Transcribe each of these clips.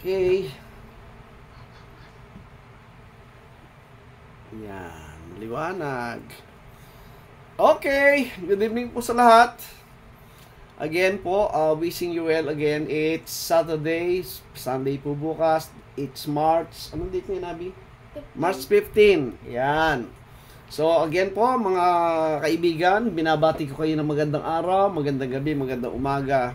Okay. Yan, liwanag. Okay, good evening po sa lahat. Again po, wishing you well again. It's Saturday, Sunday po bukas. It's March, anong date ngayon, Abi? 15. March 15. Yan. So again po, mga kaibigan, binabati ko kayo ng magandang araw, magandang gabi, magandang umaga.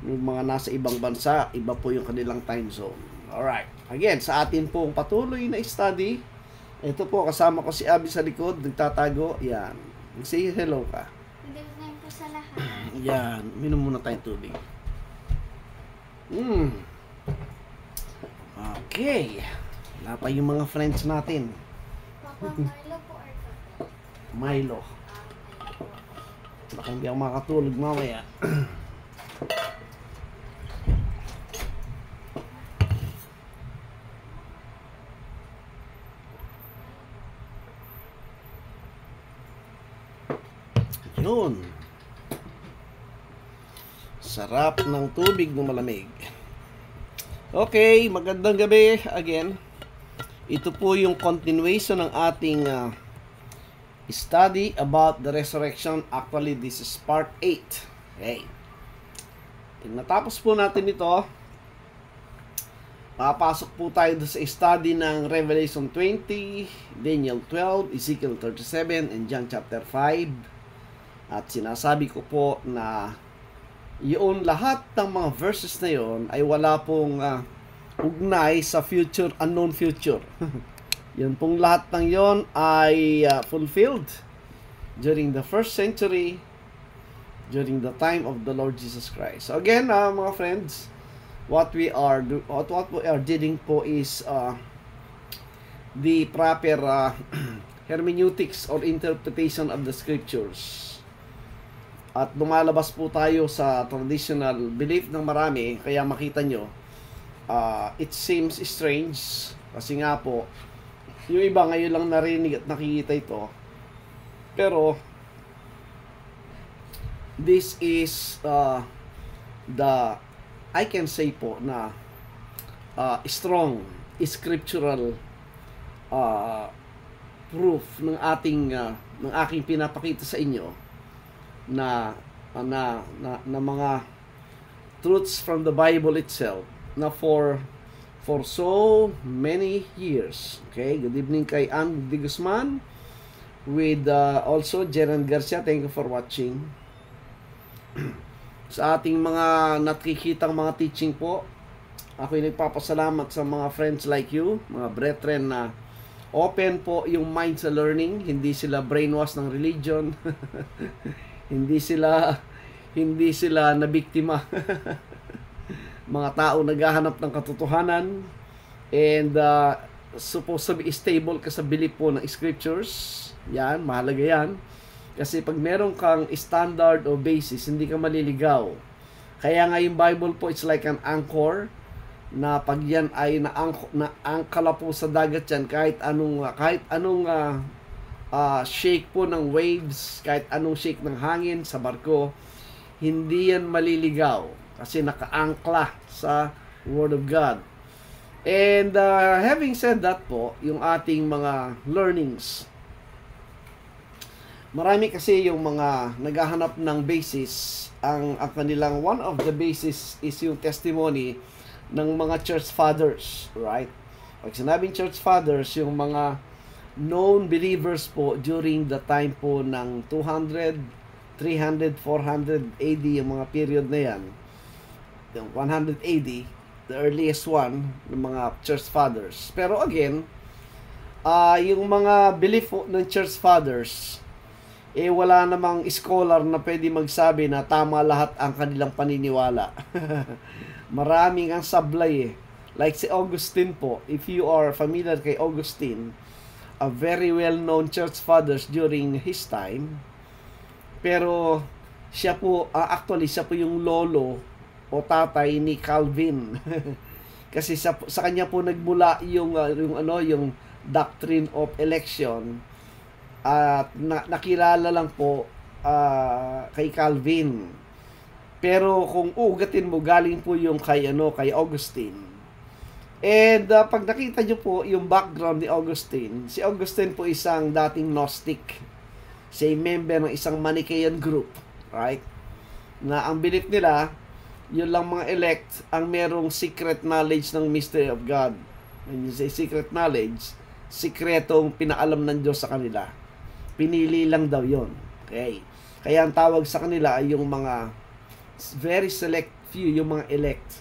Yung mga nasa ibang bansa, iba po yung kanilang time zone. Alright. Again, sa atin pong patuloy na study, ito po, kasama ko si Abi sa likod, nagtatago. Yan. Say hello ka. Good evening po sa lahat. Yan. Minom muna tayong tubig. Okay. Wala pa yung mga friends natin. Papa, Milo po or Papa? Milo. Baka hindi ako makatulog mamaya. Yun. Sarap ng tubig na malamig. Okay, magandang gabi again. Ito po yung continuation ng ating study about the resurrection. Actually, this is part 8. Okay. Natapos po natin ito. Papasok po tayo sa study ng Revelation 20, Daniel 12, Ezekiel 37, and John chapter 5. At sinasabi ko po na yun lahat ng mga verses na yun ay wala pong ugnay sa future, unknown future. Yun pong lahat ng yon ay fulfilled during the first century, during the time of the Lord Jesus Christ. So again, mga friends, what we are dealing po is the proper hermeneutics or interpretation of the scriptures. At lumalabas po tayo sa traditional belief ng marami, kaya makita nyo, it seems strange, kasi nga po, yung iba ngayon lang narinig at nakikita ito, pero, this is I can say po na strong scriptural proof ng aking pinapakita sa inyo, na mga truths from the Bible itself na for so many years. Okay, good evening kay Ann de Guzman with also Jeran Garcia. Thank you for watching. Sa ating mga nakikitang mga teaching po, ako'y nagpapasalamat sa mga friends like you, mga brethren na open po yung mind sa learning, hindi sila brainwash ng religion. Hindi sila nabiktima. Mga tao naghahanap ng katotohanan and supposed to be stable ka sa belief po ng scriptures. Yan, mahalaga yan. Kasi pag meron kang standard o basis, hindi ka maliligaw. Kaya nga yung Bible po, it's like an anchor, na pag yan ay naangkala po sa dagat yan, kahit anong shake po ng waves, kahit anong shake ng hangin sa barko, hindi yan maliligaw kasi nakaangkla sa Word of God. And having said that po, yung ating mga learnings, marami kasi yung mga naghahanap ng basis, ang kanilang one of the basis is yung testimony ng mga church fathers, right? Pag sinabing church fathers, yung mga known believers po during the time po ng 200, 300, 400 AD, yung mga period na yan. Yung 100 AD, the earliest one, ng mga church fathers. Pero again, yung mga belief ng church fathers, wala namang scholar na pwede magsabi na tama lahat ang kanilang paniniwala. Maraming ang sablay Like si Augustine po, if you are familiar kay Augustine, a very well-known church fathers during his time. Pero siya po, actually siya po yung lolo o tatay ni Calvin. Kasi sa kanya po nagmula yung doctrine of election. At nakilala lang po kay Calvin. Pero kung ugatin mo, galing po yung kay Augustine. And pag nakita nyo po yung background ni Augustine, si Augustine po isang dating Gnostic. Siya ay member ng isang Manichaean group, right? Na ang belief nila, yun lang mga elect ang merong secret knowledge ng mystery of God. When you say secret knowledge, sikretong pinaalam ng Diyos sa kanila. Pinili lang daw yon. Okay. Kaya ang tawag sa kanila ay yung mga very select few, yung mga elect.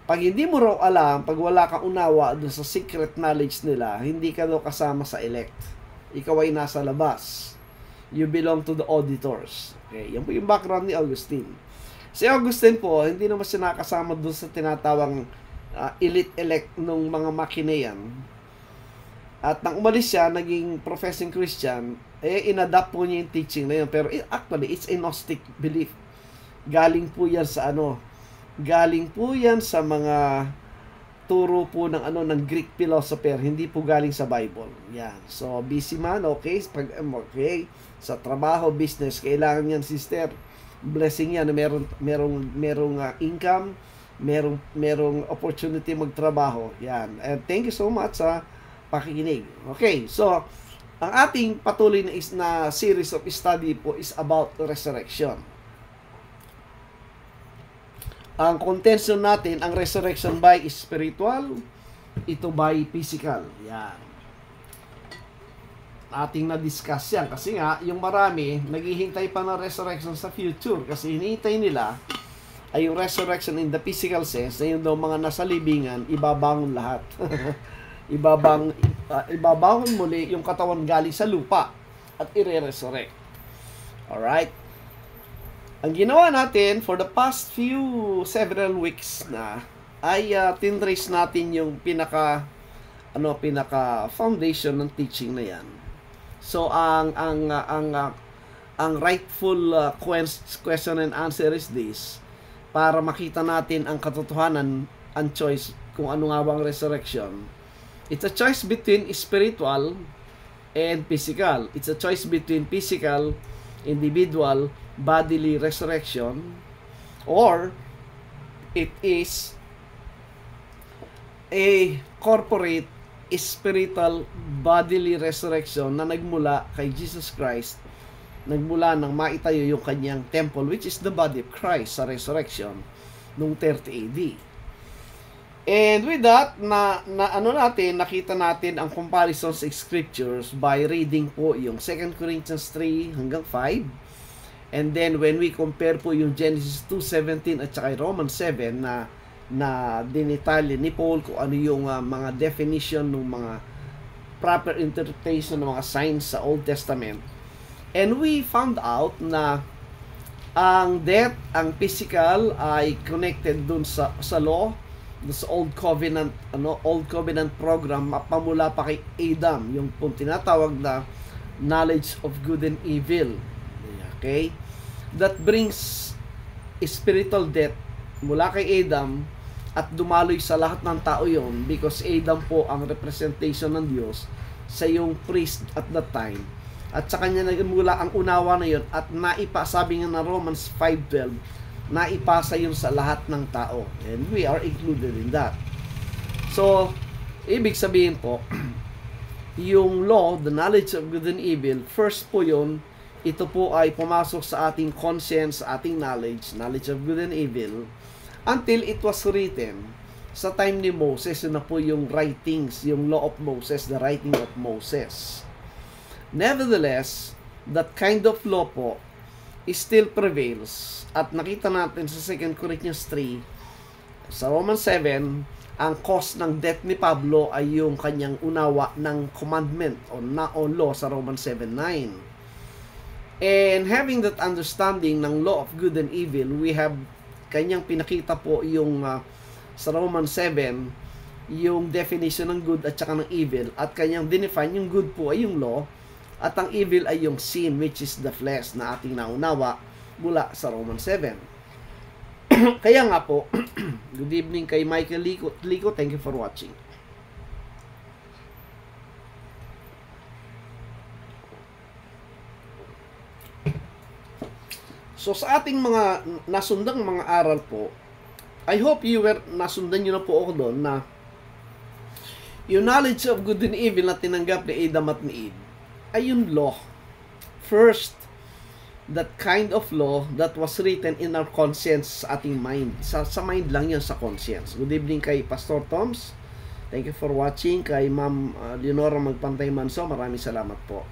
Pag hindi mo raw alam, pag wala kang unawa dun sa secret knowledge nila, hindi ka daw kasama sa elect. Ikaw ay nasa labas. You belong to the auditors. Okay, yan po yung background ni Augustine. Si Augustine po, hindi naman siya nakasama dun sa tinatawang elite elect nung mga Manichaean. At nang umalis siya, naging professing Christian, inadapt po niya yung teaching na yun. Pero actually, it's a Gnostic belief. Galing po yan sa galing po yan sa mga turo po ng ng Greek philosopher, hindi po galing sa Bible. Yan. So busy man, okay, okay, sa trabaho, business, kailangan yan, sister. Blessing yan, merong income, merong opportunity magtrabaho. Yan. And thank you so much sa pakikinig. Okay, so ang ating patuloy na series of study po is about resurrection. Ang contention natin, ang resurrection by spiritual, ito by physical. Yan. Ating na-discuss yan. Kasi nga, yung marami, naghihintay pa ng resurrection sa future. Kasi hinihintay nila ay yung resurrection in the physical sense, na yung daw mga nasa libingan, ibabangon lahat. Ibabangon muli yung katawan galing sa lupa at ire-resurrect. Alright? Ang ginawa natin for the past several weeks na ay tinrace natin yung pinaka foundation ng teaching na yan. So ang rightful question and answer is this, para makita natin ang katotohanan, ang choice kung ano nga bang resurrection. It's a choice between spiritual and physical. It's a choice between physical, individual, bodily resurrection, or it is a corporate spiritual bodily resurrection na nagmula kay Jesus Christ, nagmula nang maitayo yung kanyang temple, which is the body of Christ sa resurrection nung 30 AD. And with that, nakita natin ang comparison sa scriptures by reading po yung 2 Corinthians 3 hanggang 5. And then when we compare po yung Genesis 2:17 at saka Romans 7 na dinitalye ni Paul kung ano yung mga definition ng mga proper interpretation ng mga signs sa Old Testament. And we found out na ang death, ang physical ay connected dun sa law, dun sa Old Covenant program pamula pa kay Adam, yung tinatawag na knowledge of good and evil. Okay? That brings spiritual death mula kay Adam at dumaloy sa lahat ng tao yon, because Adam po ang representation ng Diyos sa yung priest at that time. At sa kanya nagmula ang unawa na yon at sabi nga na Romans 5:12, naipasa yun sa lahat ng tao. And we are included in that. So, ibig sabihin po, yung law, the knowledge of good and evil, first po yun, ito po ay pumasok sa ating conscience, sa ating knowledge of good and evil, until it was written. Sa time ni Moses, yun na po yung writings, yung law of Moses, the writing of Moses. Nevertheless, that kind of law po still prevails. At nakita natin sa 2 Corinthians 3, sa Romans 7, ang cause ng death ni Pablo ay yung kanyang unawa ng commandment o law sa Romans 7:9. And having that understanding ng law of good and evil, we have kanyang pinakita po yung sa Romans 7, yung definition ng good at saka ng evil, at kanyang define yung good po ay yung law at ang evil ay yung sin, which is the flesh, na ating naunawa mula sa Romans 7. Kaya nga po, good evening kay Michael Lico, thank you for watching. So sa ating mga nasundang mga aral po, I hope nasundan nyo na po ako doon na Yung knowledge of good and evil na tinanggap ni Adam at ni Eve ay yung law. First, that kind of law that was written in our conscience sa ating mind. Sa mind lang yan, sa conscience. Good evening kay Pastor Toms. Thank you for watching. Kay Ma'am Leonora Magpantay Manso, maraming salamat po.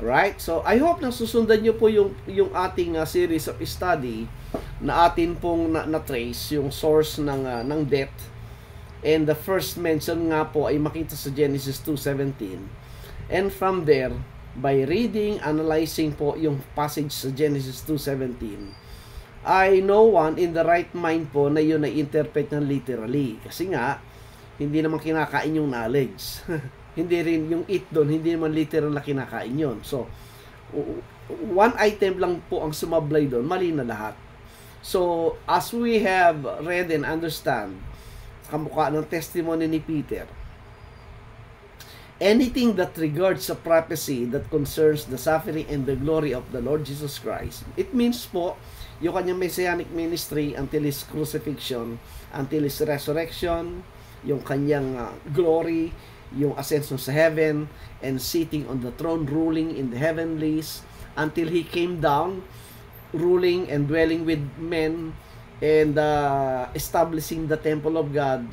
Alright? So, I hope na susundan nyo po yung ating series of study na atin pong na-trace, yung source ng death. And the first mention nga po ay makita sa Genesis 2:17. And from there, by reading, analyzing po yung passage sa Genesis 2:17, I no one in the right mind po na yun ay interpret ng literally. Kasi nga, hindi naman kinakain yung knowledge. Hindi rin yung eat doon, hindi naman literal na kinakain yun. So, one item lang po ang sumablay doon, mali na lahat. So, as we have read and understand, kamukha ng testimony ni Peter, anything that regards a prophecy that concerns the suffering and the glory of the Lord Jesus Christ, it means po, yung kanyang messianic ministry until His crucifixion, until His resurrection, yung kanyang glory, yung ascension sa heaven, and sitting on the throne, ruling in the heavenlies, until He came down, ruling and dwelling with men, and establishing the temple of God,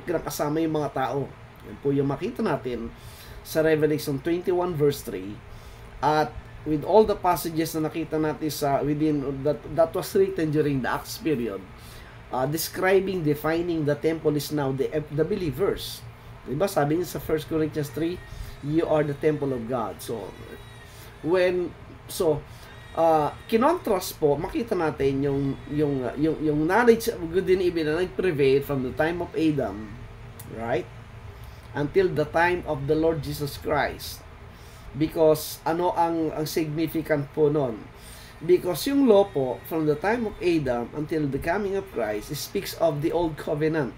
kasama yung mga tao. Yan po yung makita natin sa Revelation 21 verse 3, at with all the passages na nakita natin sa within that was written during the Acts period, describing, defining the temple is now the believers. Diba sabi niya sa 1 Corinthians 3, you are the temple of God. So kinontrast po, makita natin yung knowledge of good and evil na nag-prevail from the time of Adam, right, until the time of the Lord Jesus Christ. Because ano ang significant po nun? Because yung law po, from the time of Adam until the coming of Christ, it speaks of the old covenant.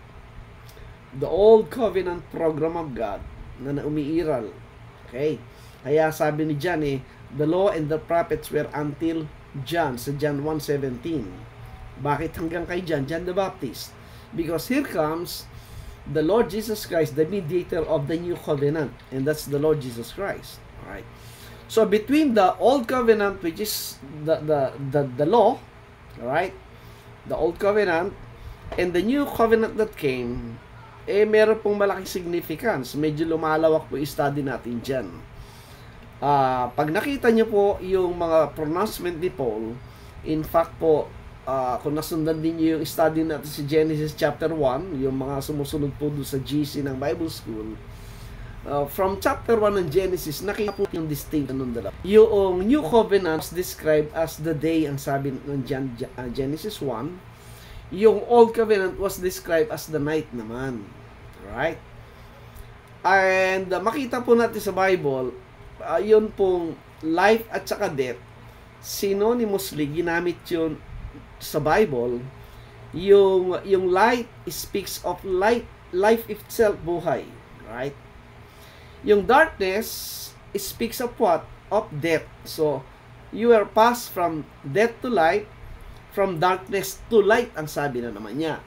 The old covenant program of God na umiiral. Okay? Kaya sabi ni John the law and the prophets were until John, sa John 1:17. Bakit hanggang kay John? John the Baptist. Because here comes the Lord Jesus Christ, the mediator of the new covenant. And that's the Lord Jesus Christ. Alright? So between the old covenant, which is the law, alright, the old covenant, and the new covenant that came, meron pong malaking significance. Medyo lumalawak po i-study natin dyan. Pag nakita nyo po yung mga pronouncement ni Paul, in fact po, kung nasundan din nyo yung study natin sa Genesis chapter 1, yung mga sumusunod po doon sa GC ng Bible School, from chapter 1 ng Genesis, nakita po yung distinction ng dalawa. Yung New Covenant described as the day, ang sabi ng Genesis 1, yung Old Covenant was described as the night naman. Right? And makita po natin sa Bible, yun pong life at saka death, synonymously ginamit yun sa Bible. Yung light speaks of life itself, buhay. Right? Yung darkness speaks of what? Of death. So, you are passed from death to light, from darkness to light, ang sabi na naman niya.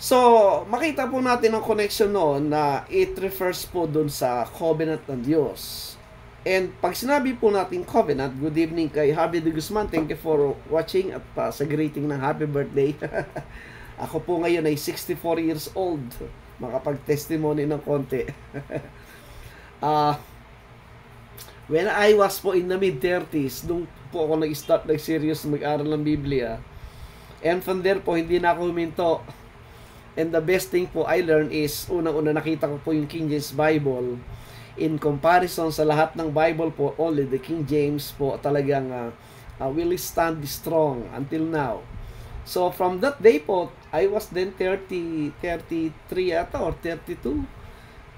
So, makita po natin ang connection noon na it refers po dun sa covenant ng Diyos. And pag sinabi po natin covenant, good evening kay Javi de Guzman, thank you for watching at sa greeting ng happy birthday. Ako po ngayon ay 64 years old, makapag-testimony ng konti. When I was po in the mid-30s, nung po ako nag-start serious mag-aral ng Biblia, and from there po, hindi na ako huminto. And the best thing po I learned is, unang-una nakita ko po yung King James Bible. In comparison sa lahat ng Bible po, only the King James po talagang will stand strong until now. So from that day po, I was then 33 ata or 32.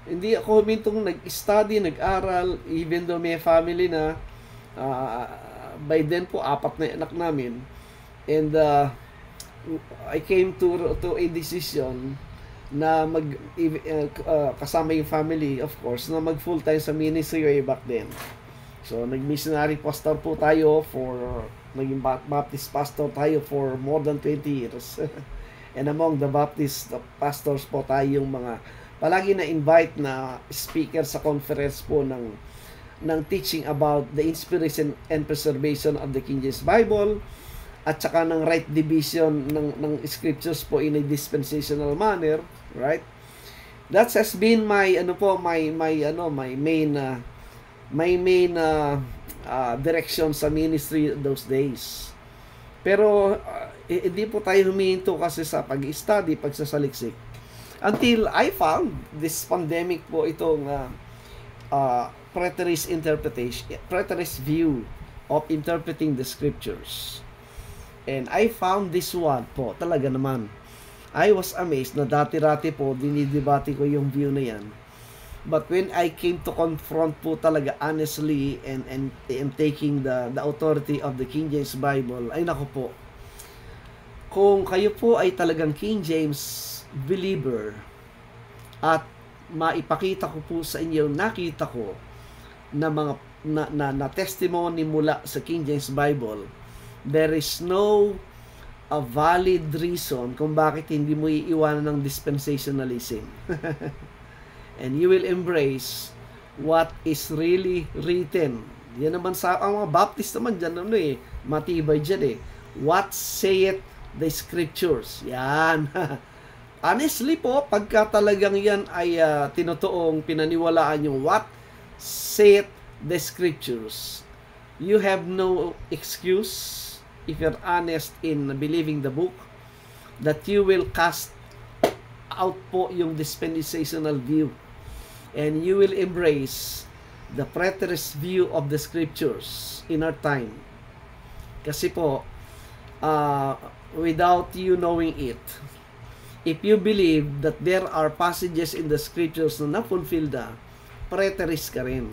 Hindi ako humintong nag-study, nag-aral, even though may family na. By then po, 4 na anak namin. And I came to a decision na kasama yung family, of course, na mag full time sa ministry way back then. So nag-missionary pastor po tayo naging Baptist pastor tayo for more than 20 years. And among the Baptist pastors po tayo yung mga palagi na invite na speaker sa conference po ng teaching about the inspiration and preservation of the King James Bible at saka ng right division ng scriptures po in a dispensational manner, right? That has been my main direction sa ministry those days. Pero hindi po tayo huminto kasi sa pag-study, pagsasaliksik. Until I found this pandemic po itong preterist view of interpreting the scriptures. And I found this one po, talaga naman. I was amazed na dati-rati po, dinidebate ko yung view na yan. But when I came to confront po talaga honestly and taking the authority of the King James Bible, ay naku po, kung kayo po ay talagang King James believer at maipakita ko po sa inyo, nakita ko na mga na testimony mula sa King James Bible, there is no a valid reason kung bakit hindi mo iiwanan ng dispensationalism. And you will embrace what is really written. Yan naman sa ang mga Baptist naman dyan, matibay dyan What saith the scriptures? Yan. Honestly po, pagka talagang yan ay tinutuong pinaniwalaan yung what saith the scriptures, you have no excuse if you're honest in believing the book that you will cast out po yung dispensational view and you will embrace the preterist view of the scriptures in our time. Kasi po, without you knowing it, if you believe that there are passages in the scriptures na na-fulfill na, preterist ka rin.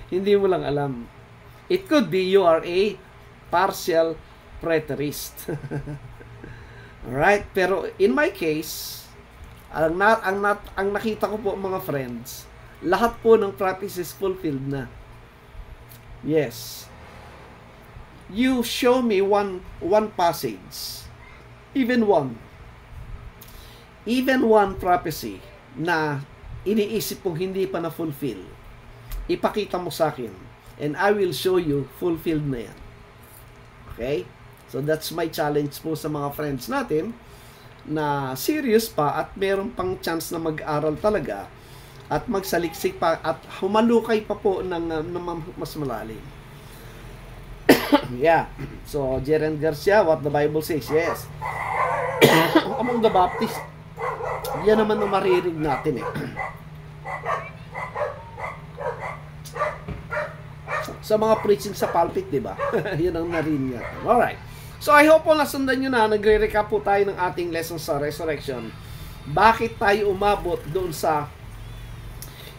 Hindi mo lang alam. It could be you are a partial preterist. Alright? Pero in my case, ang nakita ko po mga friends, lahat po ng prophecies fulfilled na. Yes. You show me one passage, even one prophecy na iniisip kong hindi pa na-fulfill, ipakita mo sa akin and I will show you fulfilled na yan. Okay? So that's my challenge po sa mga friends natin na serious pa at meron pang chance na mag-aral talaga at magsaliksik pa at humalukay pa po ng mas malalim. Yeah. So, Jeren Garcia, what the Bible says, yes. Among the Baptist, yan naman ang maririg natin sa mga preaching sa pulpit, di ba? Yan ang narinig natin. Alright. So, I hope po nasundan nyo na, nagre-recap po tayo ng ating lesson sa resurrection. Bakit tayo umabot doon sa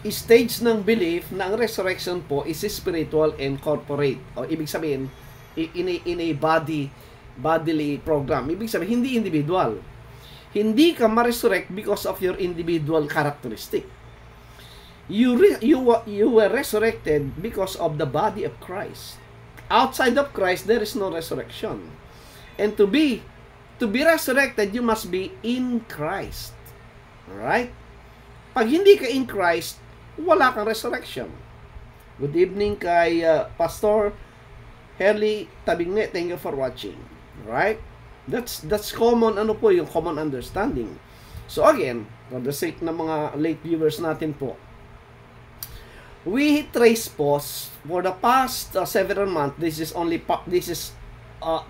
stage ng belief na ang resurrection po is spiritual and corporate. O, ibig sabihin, in a bodily program. Ibig sabihin, hindi individual. Hindi ka ma-resurrect because of your individual characteristic. You were resurrected because of the body of Christ. Outside of Christ, there is no resurrection. And to be resurrected, you must be in Christ. Alright? Pag hindi ka in Christ, wala kang resurrection. Good evening kay Pastor Herly Tabingne. Thank you for watching. Alright? That's common, yung common understanding. So again, for the sake ng mga late viewers natin po, we trace po for the past several months, this is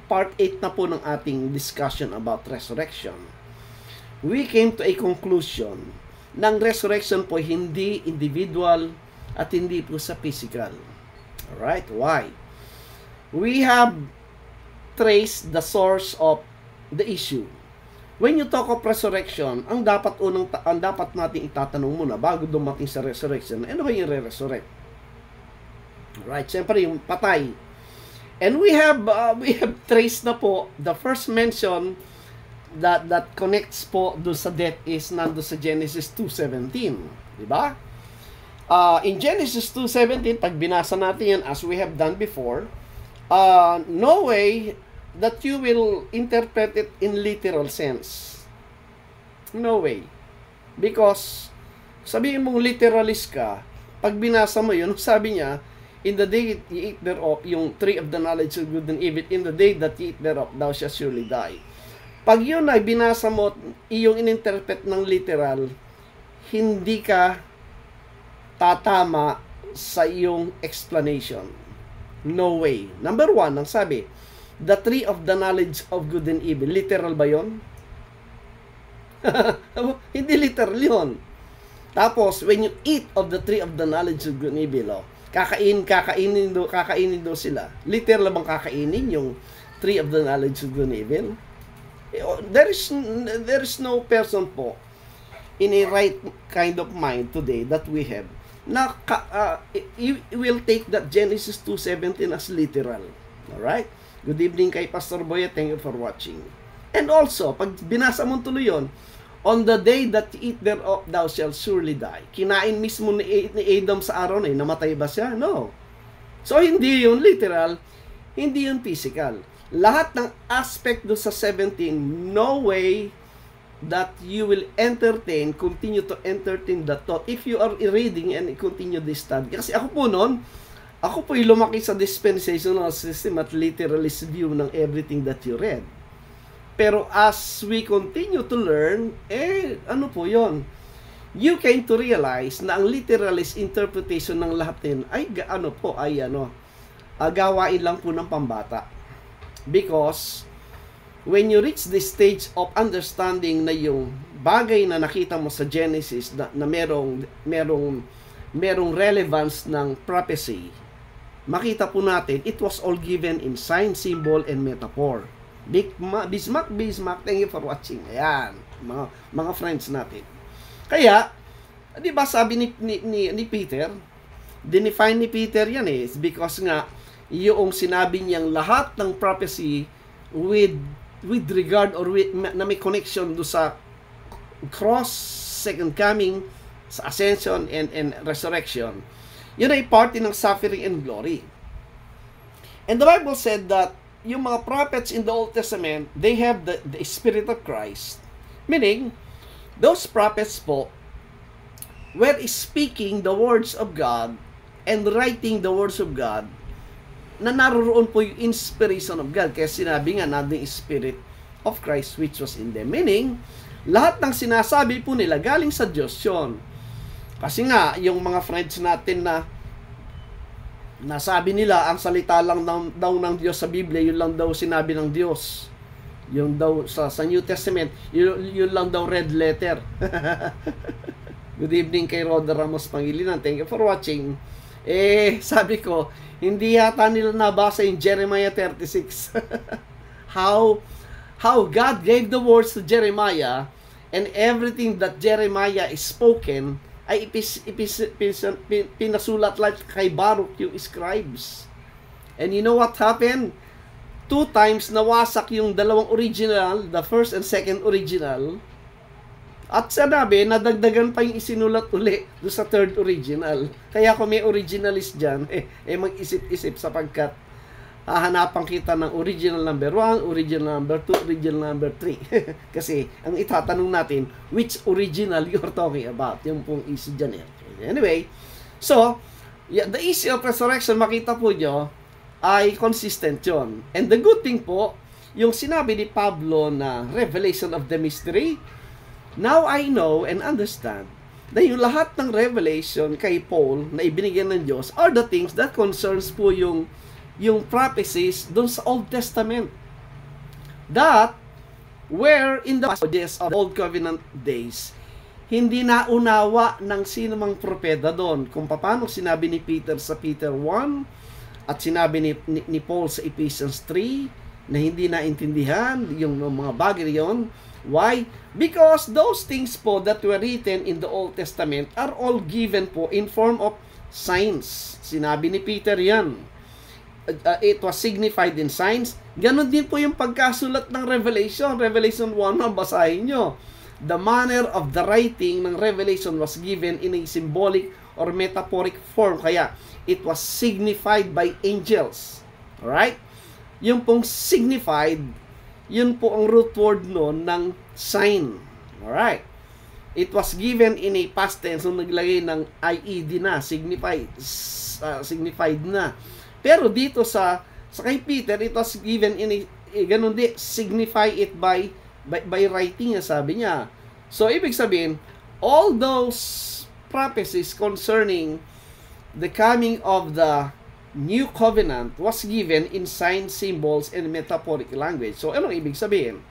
part 8 na po ng ating discussion about resurrection. We came to a conclusion ng resurrection po hindi individual at hindi po sa physical. Alright? Why? We have traced the source of the issue. When you talk of resurrection, ang dapat nating itatanong muna bago dumating sa resurrection, ano ba yung re-resurrect? Right, siyempre yung patay. And we have traced na po the first mention that connects po doon sa death is nando sa Genesis 2:17, di ba? In Genesis 2:17, pag binasa natin yan as we have done before, no way that you will interpret it in literal sense. No way. Because Sabihin mong literalist ka, pag binasa mo yun, sabi niya, in the day you eat thereof, yung tree of the knowledge of good and evil, in the day that you eat thereof, thou shalt surely die. Pag yun ay binasa mo, iyong ininterpret ng literal, hindi ka tatama sa iyong explanation. No way. Number 1, ang sabi, the tree of the knowledge of good and evil. Literal ba yun? Hindi literal yun. Tapos, when you eat of the tree of the knowledge of good and evil, kakainin do sila. Literal bang kakainin yung tree of the knowledge of good and evil? There is no person po in a right kind of mind today that we have na you will take that Genesis 2:17 as literal. Alright? Good evening kay Pastor Boya. Thank you for watching. And also, pag binasa mo tuloy yun, on the day that you eat thereof, thou shalt surely die. Kinain mismo ni Adam sa araw na yun. Namatay ba siya? No. So, hindi yun literal. Hindi yun physical. Lahat ng aspect do sa 17, no way that you will continue to entertain the thought if you are reading and continue this study. Kasi ako po noon, ako po lumaki sa dispensational system at literalist view ng everything that you read. Pero as we continue to learn, ano po yon? You came to realize na ang literalist interpretation ng lahat din ay gawain lang po ng pambata. Because when you reach this stage of understanding na yung bagay na nakita mo sa Genesis na merong relevance ng prophecy, makita po natin, it was all given in sign, symbol, and metaphor. Bismarck, thank you for watching. Ayan, mga friends natin. Kaya, di ba sabi ni Peter, dinefine ni Peter yan because nga, yung sinabi niyang lahat ng prophecy with regard or na may connection do sa cross, second coming, sa ascension and resurrection, yun ay parte ng suffering and glory. And the Bible said that yung mga prophets in the Old Testament, they have the Spirit of Christ. Meaning, those prophets po were speaking the words of God and writing the words of God na naroon po yung inspiration of God. Kaya sinabi nga na the Spirit of Christ which was in them. Meaning, lahat ng sinasabi po nila galing sa Diyos yun. Kasi nga, yung mga friends natin na nasabi nila, ang salita lang daw ng Diyos sa Biblia, yun lang daw sinabi ng Diyos. Yung daw sa New Testament, yun lang daw red letter. Good evening kay Roda Ramos Pangilinan. Thank you for watching. Sabi ko, hindi yata nila nabasa yung Jeremiah 36. How God gave the words to Jeremiah and everything that Jeremiah is spoken ay pinasulat lang kay Baruch yung scribes. And you know what happened? 2 times nawasak yung dalawang original, the first and second original. At sinabi, nadagdagan pa yung isinulat uli do sa third original. Kaya kung may originalist dyan, mag-isip-isip sapagkat hahanapan kita ng original number 1, original number 2, original number 3. Kasi, ang itatanong natin, which original you're talking about? Yung pong issue dyan. Anyway, so, the issue of resurrection, makita po nyo, ay consistent yun. And the good thing po, yung sinabi ni Pablo na revelation of the mystery, now I know and understand na yung lahat ng revelation kay Paul na ibinigyan ng Diyos are the things that concerns po yung prophecies doon sa Old Testament that were in the passages of the Old Covenant days, hindi naunawa ng sino mang propeta doon kung paano sinabi ni Peter sa Peter 1 at sinabi ni Paul sa Ephesians 3 na hindi naintindihan yung mga bagay yon. Why? Because those things po that were written in the Old Testament are all given po in form of signs. Sinabi ni Peter yan. It was signified in signs. Ganon din po yung pagkasulat ng Revelation. Revelation 1, basahin nyo. The manner of the writing ng Revelation was given in a symbolic or metaphoric form. Kaya, it was signified by angels. Alright? Yung pong signified, yun po ang root word noon ng sign. Alright? It was given in a past tense, so naglagay ng IED na, signified na. Pero dito sa kay Peter, it was given in a, ganun di, signify it by writing, sabi niya. So, ibig sabihin, all those prophecies concerning the coming of the new covenant was given in signs, symbols, and metaphoric language. So, anong ibig sabihin?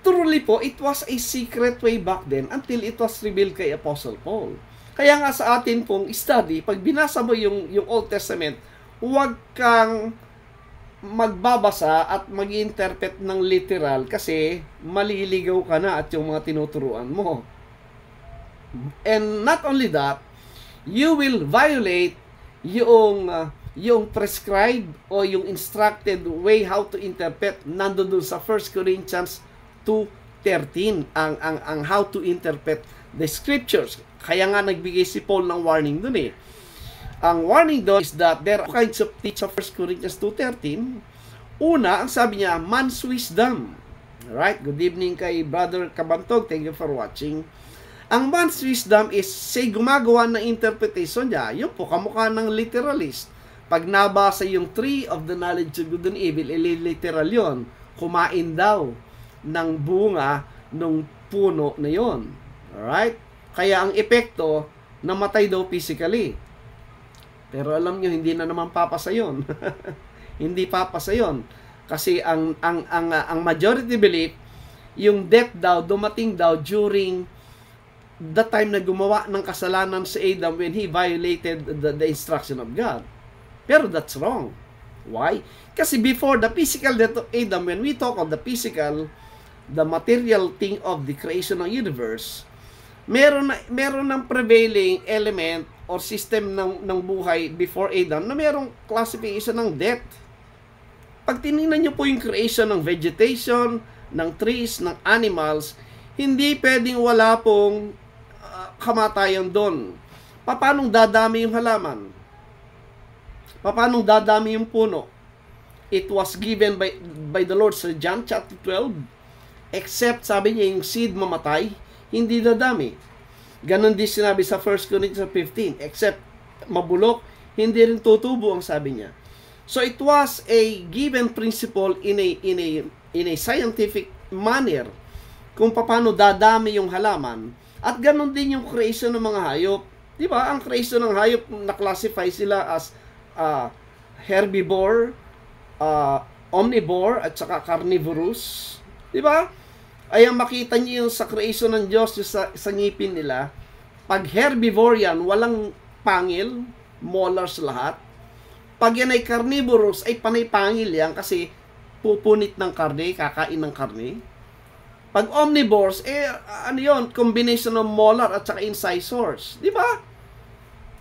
Truly po, it was a secret way back then until it was revealed kay Apostle Paul. Kaya nga sa atin pong study, pag binasa mo yung Old Testament, huwag kang magbabasa at mag-interpret ng literal kasi maliligaw ka na at yung mga tinuturuan mo. And not only that, you will violate yung prescribed o yung instructed way how to interpret nandoon sa 1 Corinthians 2:13 ang how to interpret the scriptures. Kaya nga nagbigay si Paul ng warning dun eh. Ang warning doon is that there are kinds of teach of 1 Corinthians 2:13. Una, ang sabi niya, man's wisdom. Alright, good evening kay Brother Kabantog. Thank you for watching. Ang man's wisdom is, say, gumagawa ng interpretation niya. Yun po, kamukha ng literalist. Pag nabasa yung tree of the knowledge of good and evil, literal yun. Kumain daw ng bunga ng puno na yon. Alright? Kaya ang epekto, namatay daw physically. Pero alam nyo, hindi na naman papasa yun. Hindi papasa yun. Kasi ang majority belief, yung death daw, dumating daw during the time na gumawa ng kasalanan si Adam when he violated the instruction of God. Pero that's wrong. Why? Kasi before the physical death of Adam, when we talk of the physical, the material thing of the creation ng universe, meron ng prevailing element or system ng buhay before Adam na merong classification ng death. Pag tinignan nyo po yung creation ng vegetation, ng trees, ng animals, hindi pwedeng wala pong kamatayan doon. Paano dadami yung halaman? Paano dadami yung puno? It was given by the Lord sa John chapter 12. Except, sabi niya, yung seed mamatay, hindi dadami. Ganon din sinabi sa 1 Corinthians 15. Except mabulok, hindi rin tutubo ang sabi niya. So it was a given principle in a scientific manner kung paano dadami yung halaman. At ganon din yung creation ng mga hayop. Di ba? Ang creation ng hayop, na-classify sila as herbivore, omnivore, at saka carnivorous. Di ba? Ay ang makita niyo yung sa creation ng Diyos, yung sa ngipin nila, pag herbivore yan, walang pangil, molars lahat. Pag yan ay carnivorous, ay panay pangil yan kasi pupunit ng karne, kakain ng karne. Pag omnivores, ano yun? Combination of molar at saka incisors. Di ba?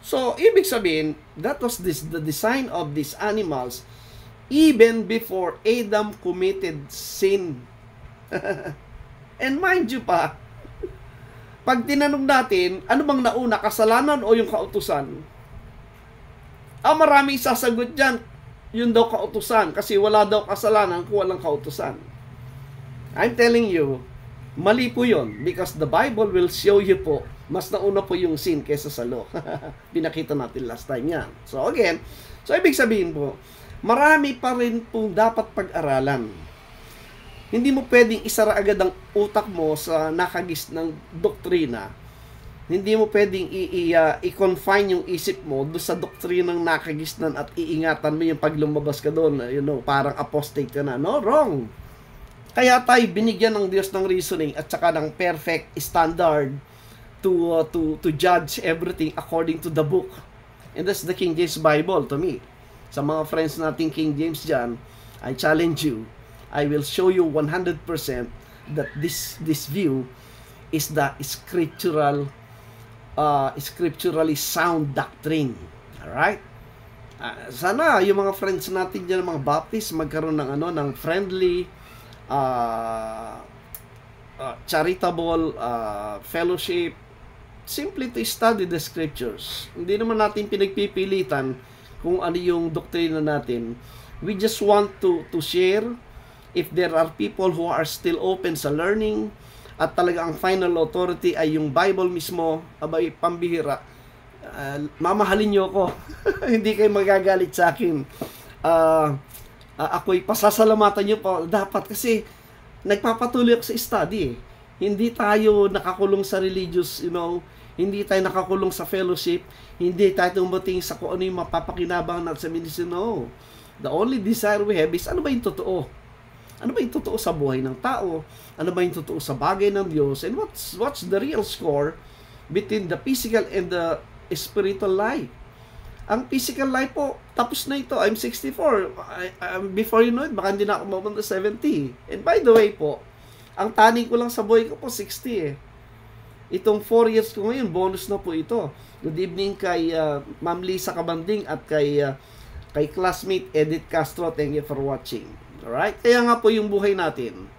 So, ibig sabihin, that was the design of these animals even before Adam committed sin. And mind you pa, pag tinanong natin, ano bang nauna, kasalanan o yung kautusan? Maraming sasagot dyan, yun daw kautusan, kasi wala daw kasalanan kung walang kautusan. I'm telling you, mali po yun, because the Bible will show you po, mas nauna po yung sin kesa sa law. Pinakita natin last time yan. So again, ibig sabihin po, marami pa rin pong dapat pag-aralan. Hindi mo pwedeng isara agad ang utak mo sa nakagis ng doktrina. Hindi mo pwedeng i-confine yung isip mo doon sa doktrinang nakagisnan at iingatan mo yung pag lumabas ka doon. Parang apostate ka na. No, wrong. Kaya tayo binigyan ng Diyos ng reasoning at saka ng perfect standard to judge everything according to the book. And that's the King James Bible to me. Sa mga friends nating King James dyan, I challenge you. I will show you 100% that this view is the scripturally sound doctrine. Alright? Sana yung mga friends natin dyan, mga Baptist, magkaroon ng friendly, charitable fellowship, simply to study the scriptures. Hindi naman natin pinagpipilitan kung ano yung doktrina natin. We just want to share. If there are people who are still open sa learning, at talaga ang final authority ay yung Bible mismo, abay, pambihira, mamahalin niyo ako. Hindi kayo magagalit sa akin. Ako'y pasasalamatan niyo po. Dapat kasi nagpapatuloy ako sa study. Hindi tayo nakakulong sa religious, hindi tayo nakakulong sa fellowship, hindi tayo tumating sa kung ano yung mapapakinabang natin sa ministry. No. The only desire we have is ano ba yung totoo? Ano ba yung totoo sa buhay ng tao? Ano ba yung totoo sa bagay ng Diyos? And what's the real score between the physical and the spiritual life? Ang physical life po, tapos na ito. I'm 64. Before you know it, baka hindi na ako mapunta 70. And by the way po, ang taning ko lang sa buhay ko po, 60 eh. Itong 4 years ko ngayon, bonus na po ito. Good evening kay Ma'am Lisa Kabanding at kay classmate Edith Castro. Thank you for watching. Alright? Kaya nga po yung buhay natin.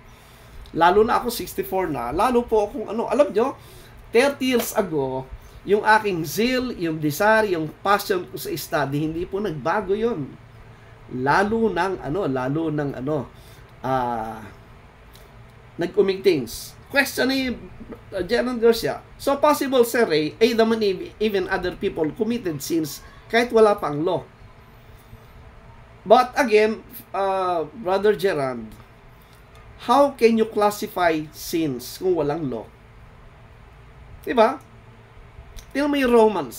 Lalo na ako, 64 na. Lalo po akong alam nyo, 30 years ago, yung aking zeal, yung desire, yung passion ko sa study, hindi po nagbago yon. Lalo nang nag-umigtings. Question ni Gerald Garcia. So possible, Sir Ray, Adam and Eve, even other people committed sins kahit wala pa ang law. But again, Brother Gerard, how can you classify sins kung walang law? Diba? Tingnan mo yung Romans.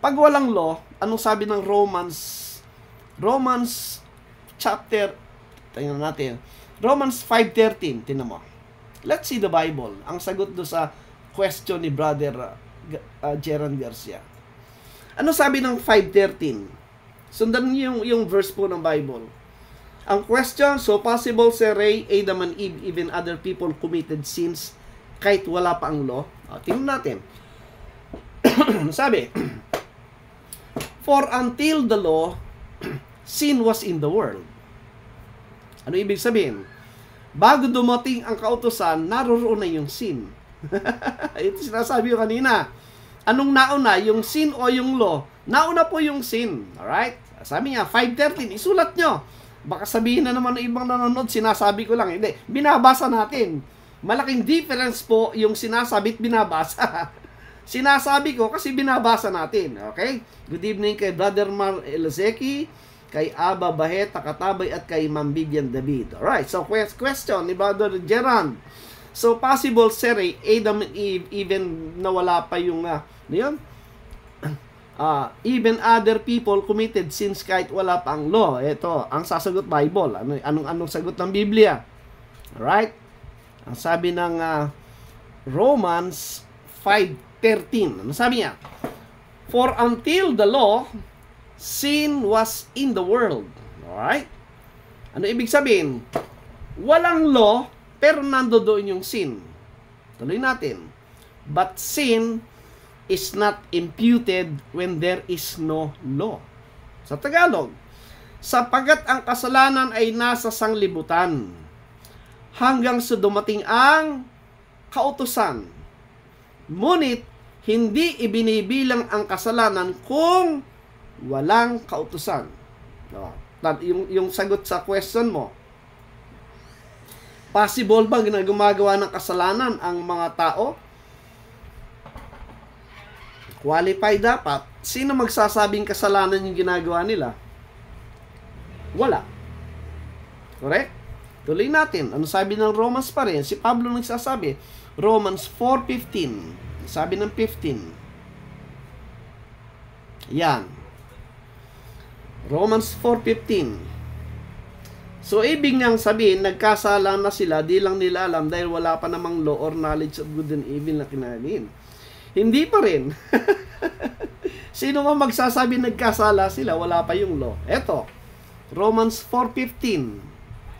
Pag walang law, anong sabi ng Romans? Romans chapter, tingnan natin, Romans 5:13, tingnan mo. Let's see the Bible. Ang sagot do sa question ni Brother Gerard Garcia. Ano sabi ng 5:13? Sundan niyo yung verse po ng Bible. Ang question, so possible, Sir Ray, Adam and Eve, even other people committed sins kahit wala pa ang law? Tingnan natin. Sabi, for until the law, sin was in the world. Ano ibig sabihin? Bago dumating ang kautusan, naroroon na yung sin. Ito sinasabi ko kanina. Anong nauna? Yung sin o yung law? Nauna po yung sin. Alright? Sabi niya, 5:13, isulat nyo. Baka sabihin na naman ng ibang nanonood, sinasabi ko lang. Hindi, binabasa natin. Malaking difference po yung sinasabi at binabasa. Sinasabi ko kasi binabasa natin. Okay? Good evening kay Brother Mar Elzeki, kay Aba Baheta Katabay, at kay Ma'am Vivian David. Alright, so question ni Brother Gerard. So possible, Sir, Adam and Eve, even nawala pa yung, even other people committed sins kahit wala pa ang law. Ito, ang sasagot Bible. Anong sagot ng Biblia? Alright? Ang sabi ng Romans 5:13. Ano sabi niya? For until the law, sin was in the world. Alright? Ano ibig sabihin? Walang law, pero nandoon yung sin. Tuloy natin. But sin is not imputed when there is no law. Sa Tagalog, sapagkat ang kasalanan ay nasa sanglibutan hanggang sa dumating ang kautusan. Ngunit, hindi ibinibilang ang kasalanan kung walang kautusan. Yung sagot sa question mo, possible ba na gumagawa ng kasalanan ang mga tao? Qualify dapat. Sino magsasabing kasalanan yung ginagawa nila? Wala. Correct? Tuloy natin. Ano sabi ng Romans pa rin? Si Pablo nagsasabi. Romans 4:15. Sabi ng 15. Yan. Romans 4:15. So, ibig niyang sabihin, nagkasala na sila, di lang nila alam dahil wala pa namang law or knowledge of good and evil na kinalin. Hindi pa rin. Sino man magsasabi nagkasala sila, wala pa yung law. Eto, Romans 4:15.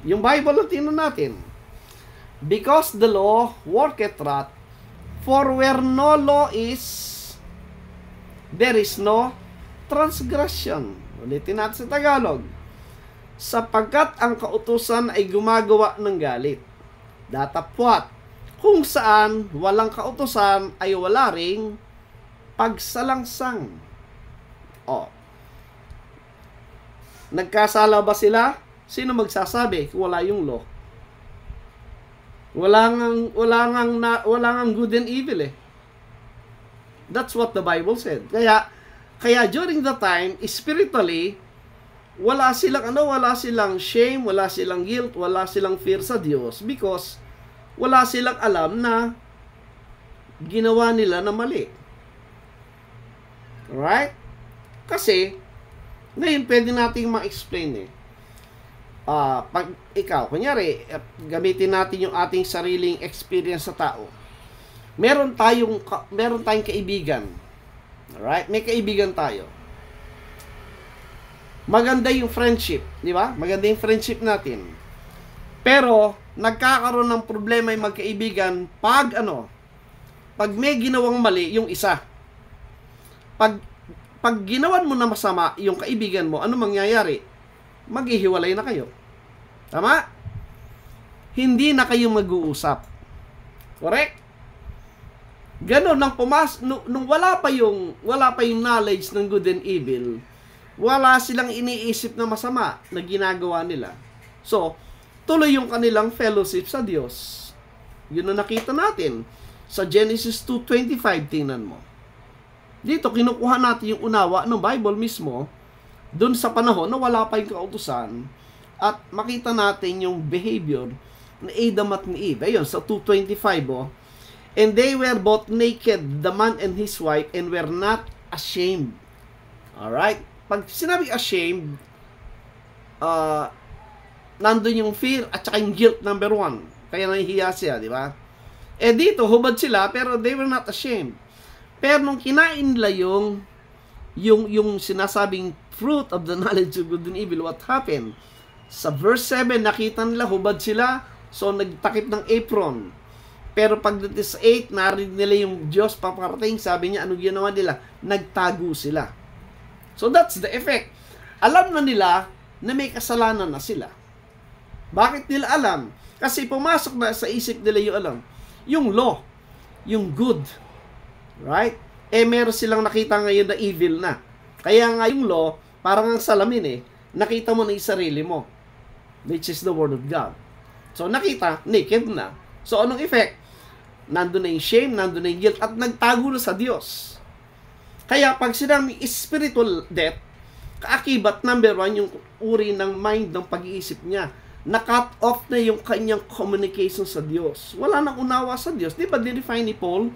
Yung Bible na tingnan natin. Because the law worketh wrath, for where no law is, there is no transgression. Ulitin natin sa Tagalog. Sapagkat ang kautusan ay gumagawa ng galit. Datapwat, kung saan walang kautusan ay wala ring pagsalangsang. Nagkasala ba sila? Sino magsasabi kung wala yung law? Wala ngang good and evil eh. That's what the Bible said. Kaya during the time, spiritually, wala silang shame, wala silang guilt, wala silang fear sa Diyos because wala silang alam na ginawa nila na mali. Right? Kasi, ngayon pwede nating ma-explain eh. Pag ikaw, kunyari, gamitin natin yung ating sariling experience sa tao. Meron tayong kaibigan. Alright? May kaibigan tayo. Maganda yung friendship, di ba? Maganda yung friendship natin. Pero, nagkakaroon ng problema yung magkaibigan pag may ginawang mali yung isa. Pag ginawan mo na masama yung kaibigan mo, ano mangyayari? Maghihiwalay na kayo. Tama? Hindi na kayo mag-uusap. Correct? Ganon nang nung wala pa yung knowledge ng good and evil, wala silang iniisip na masama na ginagawa nila. So, tuloy yung kanilang fellowship sa Diyos. Yun na nakita natin sa Genesis 2:25, tingnan mo. Dito, kinukuha natin yung unawa ng Bible mismo dun sa panahon na wala pa yung kautusan at makita natin yung behavior na Adam at ni Eve. Ayun, sa 2:25, and they were both naked, the man and his wife, and were not ashamed. Alright? Pag sinabi ashamed, nandun yung fear at saka yung guilt number 1. Kaya nahihiya siya, di ba? Dito, hubad sila, pero they were not ashamed. Pero nung kinain nila yung sinasabing fruit of the knowledge of good and evil, what happened? Sa verse 7, nakita nila, hubad sila, so nagtakip ng apron. Pero pagdating sa 8, narinig nila yung Diyos paparating, sabi niya, anong ginawa nila? Nagtago sila. So that's the effect. Alam na nila na may kasalanan na sila. Bakit nila alam? Kasi pumasok na sa isip nila yung law, yung good. Right? Meron silang nakita ngayon na evil na. Kaya nga yung law, parang ang salamin nakita mo na yung sarili mo, which is the Word of God. So nakita, naked na. So anong effect? Nandun na yung shame, nandun na yung guilt, at nagtago na sa Diyos. Kaya pag sinabing spiritual death, kaakibat number 1 yung uri ng mind ng pag-iisip niya. Na-cut off na yung kanyang communication sa Diyos. Wala nang unawa sa Diyos. Di ba define ni Paul?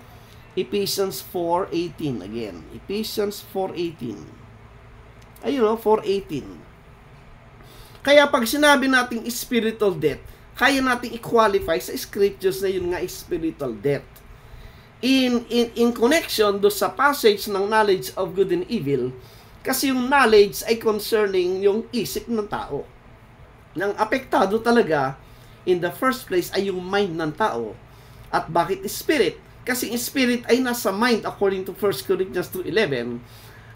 Ephesians 4:18 again. Ephesians 4:18. Ayun 4:18. Kaya pag sinabi nating spiritual death, kaya nating i-qualify sa scriptures na yun nga spiritual death. In connection do sa passage ng knowledge of good and evil, kasi yung knowledge ay concerning yung isip ng tao. Nang apektado talaga in the first place ay yung mind ng tao. At bakit spirit? Kasi spirit ay nasa mind according to 1 Corinthians 2:11.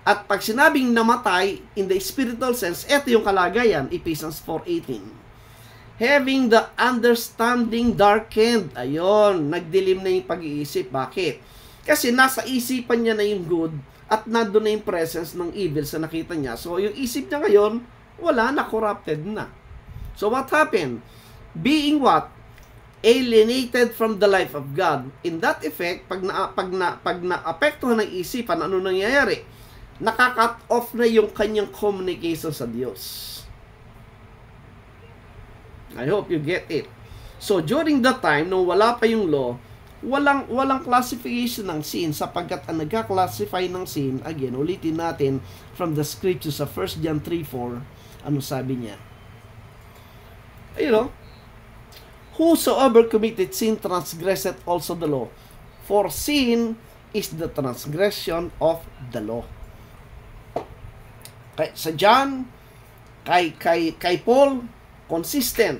At pag sinabing namatay in the spiritual sense, ito yung kalagayan, Ephesians 4:18. Having the understanding darkened. Ayun, nagdilim na yung pag-iisip. Bakit? Kasi nasa isipan niya na yung good at nandun na yung presence ng evil sa nakita niya. So, yung isip niya ngayon, wala na, corrupted na. So, what happened? Being what? Alienated from the life of God. In that effect, pag na-apektuhan ng isipan, ano nangyayari? Nakakat off na yung kanyang communication sa Diyos. I hope you get it. So, during that time, nung wala pa yung law, walang classification ng sin sapagkat ang nagka-classify ng sin, again, ulitin natin from the scriptures sa 1 John 3:4, ano sabi niya? Whosoever committed sin transgresseth also the law, for sin is the transgression of the law. Sa John, kay Paul, consistent.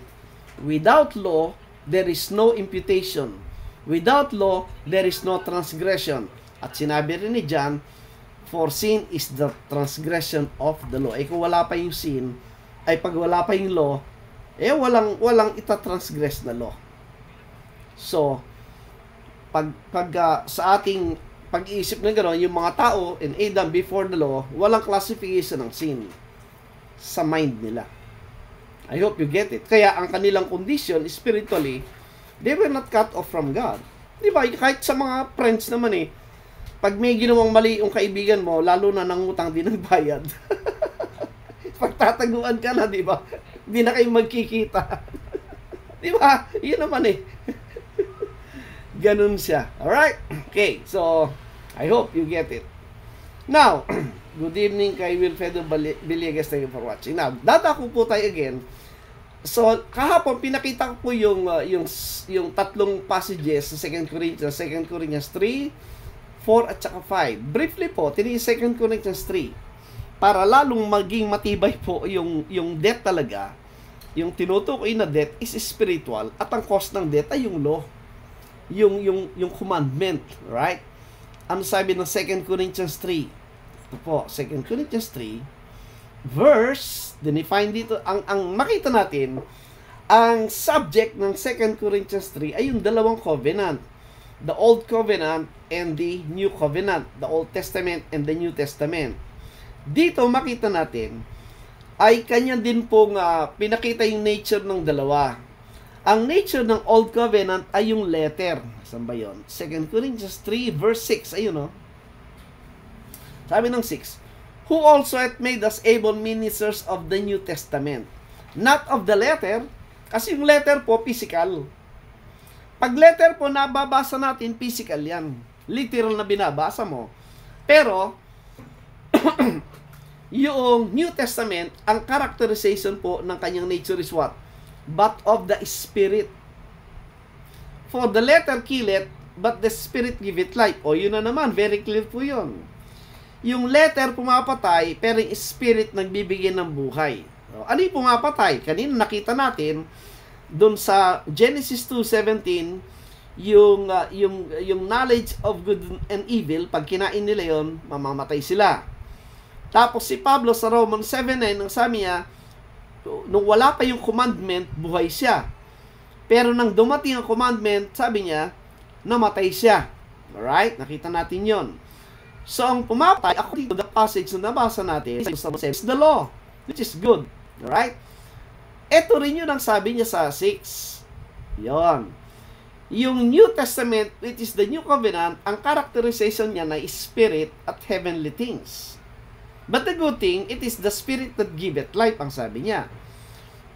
Without law, there is no imputation. Without law, there is no transgression. At sinabi rin ni John, for sin is the transgression of the law. Kung wala pa yung sin, ay pag wala pa yung law, walang itatransgress na law. So, sa ating pag-iisip na gano'n, yung mga tao in Adam before the law, walang classification ng sin sa mind nila. I hope you get it. Kaya ang kanilang condition spiritually, They were not cut off from God. Di ba? Kahit sa mga friends naman eh, pag may ginawang mali yung kaibigan mo, lalo na nangutang din ng bayad. Pagtataguan ka na, di ba? Hindi na kayo magkikita. Di ba? Yun naman eh. Ganun siya. Alright? Okay, so, I hope you get it. Now, good evening kay Wilfredo Villegas. Thank you for watching. Now, dadako po tayo again. So, kahapon, pinakita ko po yung tatlong passages sa 2 Corinthians 3, 4, at saka 5. Briefly po, tini 2 Corinthians 3. Para lalong maging matibay po yung death talaga, yung tinutukoy na death is spiritual, at ang cause ng death ay yung law. Yung commandment, right? Ano sabi ng 2 Corinthians 3? Ito po, 2 Corinthians 3, verse, define dito, ang makita natin, ang subject ng 2 Corinthians 3 ay yung dalawang covenant. The Old Covenant and the New Covenant. The Old Testament and the New Testament. Dito makita natin, ay kanya din pong pinakita yung nature ng dalawa. Ang nature ng Old Covenant ay yung letter. Saan ba yun? 2 Corinthians 3 verse 6. Ayun o. Sabi ng 6, who also hath made us able ministers of the New Testament. Not of the letter, kasi yung letter po, physical. Pag letter po, nababasa natin, physical yan. Literal na binabasa mo. Pero, yung New Testament, ang characterization po ng kanyang nature is what? But of the Spirit. For the letter killeth, but the Spirit giveth life. O yun na naman, very clear po yun. Yung letter pumapatay, pero yung Spirit nagbibigay ng buhay. Ano yung pumapatay? Kanina nakita natin, dun sa Genesis 2:17, yung knowledge of good and evil, pag kinain nila yon, mamamatay sila. Tapos si Pablo sa Romans 7:9, ang sabi niya, nung wala pa yung commandment, buhay siya. Pero nang dumating ang commandment, sabi niya, namatay siya. Alright? Nakita natin yon. So, ang pumapatay, according to the passage na nabasa natin, is the law, which is good. Alright? Ito rin yun ang sabi niya sa 6. Yon. Yung New Testament, which is the New Covenant, ang characterization niya na spirit at heavenly things. But the good thing, it is the Spirit that giveth life, ang sabi niya.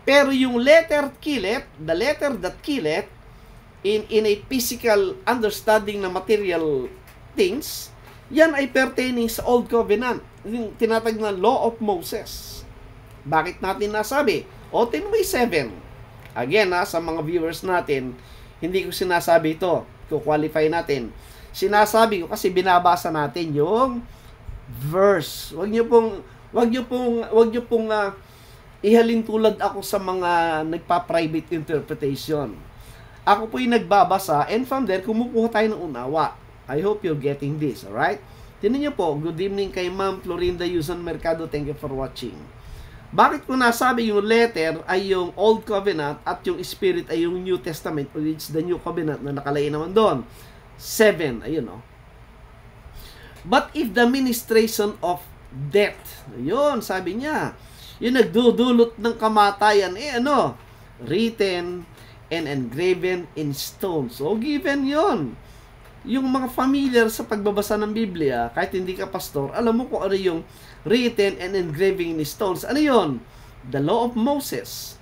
Pero yung letter killeth, the letter that killeth, in a physical understanding na material things, yan ay pertaining sa Old Covenant, yung tinatag na Law of Moses. Bakit natin nasabi? O, Timothy 7. Again, sa mga viewers natin, hindi ko sinasabi ito. Ko-qualify natin. Sinasabi ko kasi binabasa natin yung verse. Wag niyo pong ihalin tulad ako sa mga nagpa-private interpretation. Ako po yung nagbabasa, and from there, kumukuha tayo ng unawa. I hope you're getting this, alright? Tinan niyo po, good evening kay Ma'am Florinda Yusan Mercado. Thank you for watching. Bakit ko nasabi yung letter ay yung Old Covenant at yung Spirit ay yung New Testament, which is the New Covenant na nakalagay naman doon? 7, ayun o. But if the ministration of death, yun, sabi niya, yung nagdudulot ng kamatayan, written and engraven in stone. So, given yun. Yung mga familiar sa pagbabasa ng Biblia, kahit hindi ka pastor, alam mo kung ano yung written and engraving in stones. Ano yun? The Law of Moses.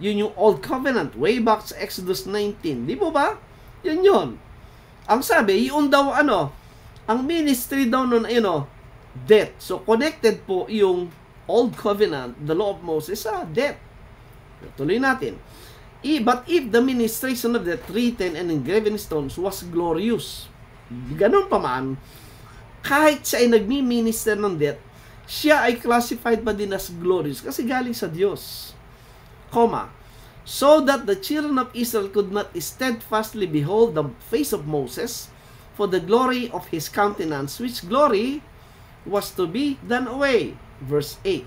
Yun yung Old Covenant, way back sa Exodus 19. Di mo ba? Yun. Ang sabi, yun daw ang ministry daw nun, death. So, connected po yung Old Covenant, the Law of Moses, sa death. Tuloy natin. But if the ministration of death, written and engraven in stones, was glorious, ganun pa man, kahit siya ay nagmi-minister ng death, siya ay classified pa din as glorious kasi galing sa Diyos. So that the children of Israel could not steadfastly behold the face of Moses for the glory of his countenance, which glory was to be done away. Verse 8.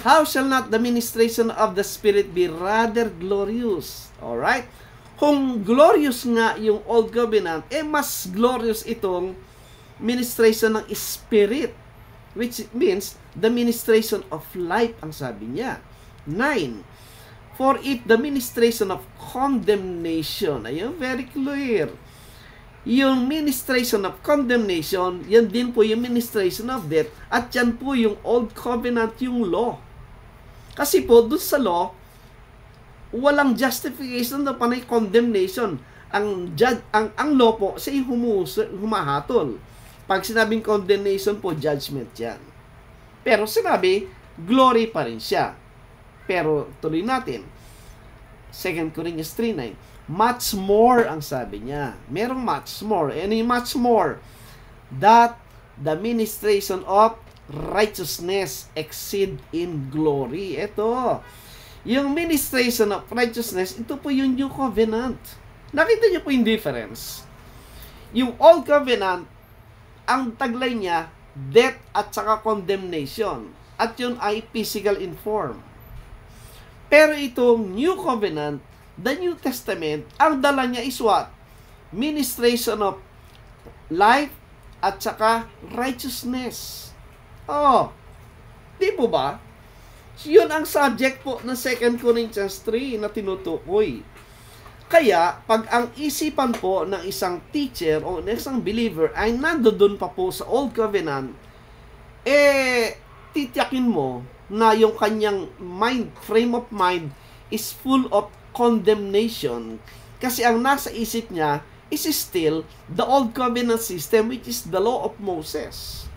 How shall not the ministration of the Spirit be rather glorious? Alright? Kung glorious nga yung Old Covenant, mas glorious itong ministration ng Spirit, which means the ministration of life, ang sabi niya. 9. For it, the ministration of condemnation. Ayun, very clear. Yung ministration of condemnation, yan din po yung ministration of death, at yan po yung Old Covenant, yung law. Kasi po, dun sa law, walang justification na panay condemnation. Ang law po, siya yung humahatol. Pag sinabing condemnation po, judgment yan. Pero sinabi, glory pa rin siya. Pero tuloy natin, 2 Corinthians 3:9, much more ang sabi niya. Merong much more. Any much more? That the ministration of righteousness exceed in glory. Ito. Yung ministration of righteousness, ito po yung New Covenant. Nakita niyo po yung difference. Yung Old Covenant, ang taglay niya, death at saka condemnation. At yun ay physical in form. Pero itong New Covenant, the New Testament, ang dala niya is what? Ministration of life at saka righteousness. Oh, di po ba? Yun ang subject po ng 2 Corinthians 3 na tinutukoy. Kaya, pag ang isipan po ng isang teacher o ng isang believer ay nandoon pa po sa Old Covenant, titiyakin mo na yung kanyang frame of mind is full of condemnation. Kasi ang nasa isip niya is still the Old Covenant system, which is the law of Moses.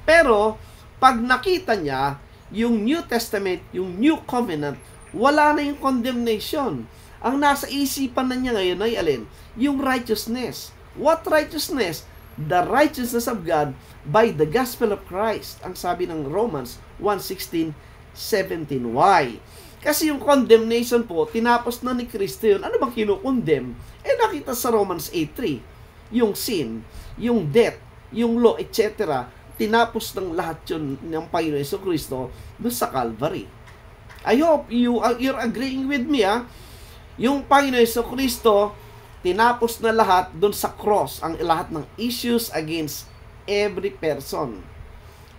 Pero, pag nakita niya yung New Testament, yung New Covenant, wala na yung condemnation. Ang nasa isipan na niya ngayon ay alin? Yung righteousness. What righteousness? The righteousness of God by the gospel of Christ. Ang sabi ng Romans 1:16-17. Why? Kasi yung condemnation po, tinapos na ni Kristo yun. Ano bang kinukondem? Nakita sa Romans 8:3. Yung sin, yung death, yung law, etc. Tinapos ng lahat yun ng Panginoon Hesus Kristo doon sa Calvary. I hope you're agreeing with me, Yung Panginoon Hesus Kristo, tinapos na lahat doon sa cross, ang lahat ng issues against every person.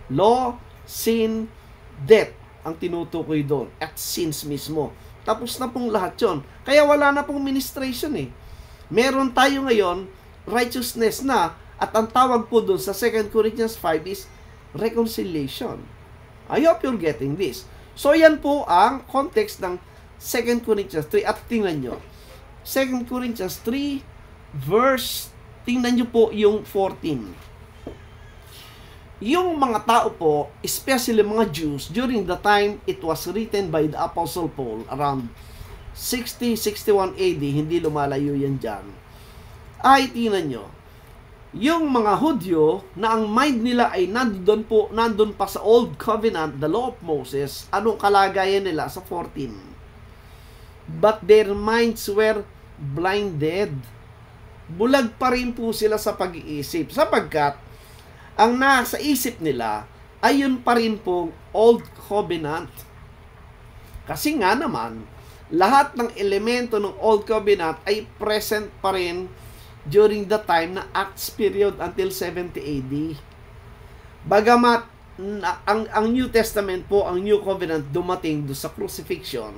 Law, sin, death, ang tinutukoy doon, at sins mismo. Tapos na pong lahat yon. Kaya wala na pong ministration Meron tayo ngayon, righteousness na, at ang tawag po doon sa 2 Corinthians 5 is reconciliation. I hope you're getting this. So yan po ang context ng 2 Corinthians 3. At tingnan nyo, 2 Corinthians 3 verse, tingnan nyo po yung 14. Yung mga tao po, especially mga Jews, during the time it was written by the Apostle Paul, around 60-61 AD, hindi lumalayo yan dyan, ay tingnan nyo, yung mga Hudyo, na ang mind nila ay nandun pa sa Old Covenant, the Law of Moses, anong kalagayan nila sa 14? But their minds were blinded. Bulag pa rin po sila sa pag-iisip, sapagkat ang nasa isip nila ay yun pa rin pong Old Covenant. Kasi nga naman, lahat ng elemento ng Old Covenant ay present pa rin during the time na Acts period until 70 AD. Bagamat ang New Testament po, ang New Covenant dumating do sa crucifixion,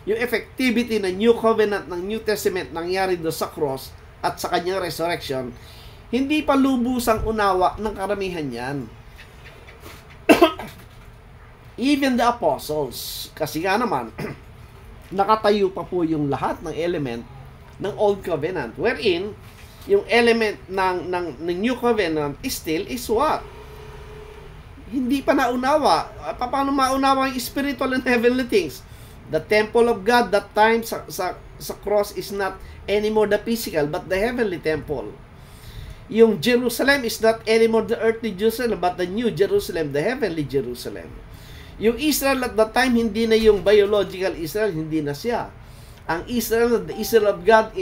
yung effectivity ng New Covenant ng New Testament nangyari do sa cross at sa kanyang resurrection, hindi pa lubusang unawa ng karamihan yan. Even the apostles, kasi nga naman, nakatayo pa po yung lahat ng element ng Old Covenant, wherein yung element ng New Covenant still is what? Hindi pa naunawa. Paano maunawa yung spiritual and heavenly things? The temple of God that time sa cross is not anymore the physical but the heavenly temple. Yung Jerusalem is not anymore the earthly Jerusalem but the new Jerusalem, the heavenly Jerusalem. Yung Israel at that time, hindi na yung biological Israel, hindi na siya. Ang Israel, the Israel of God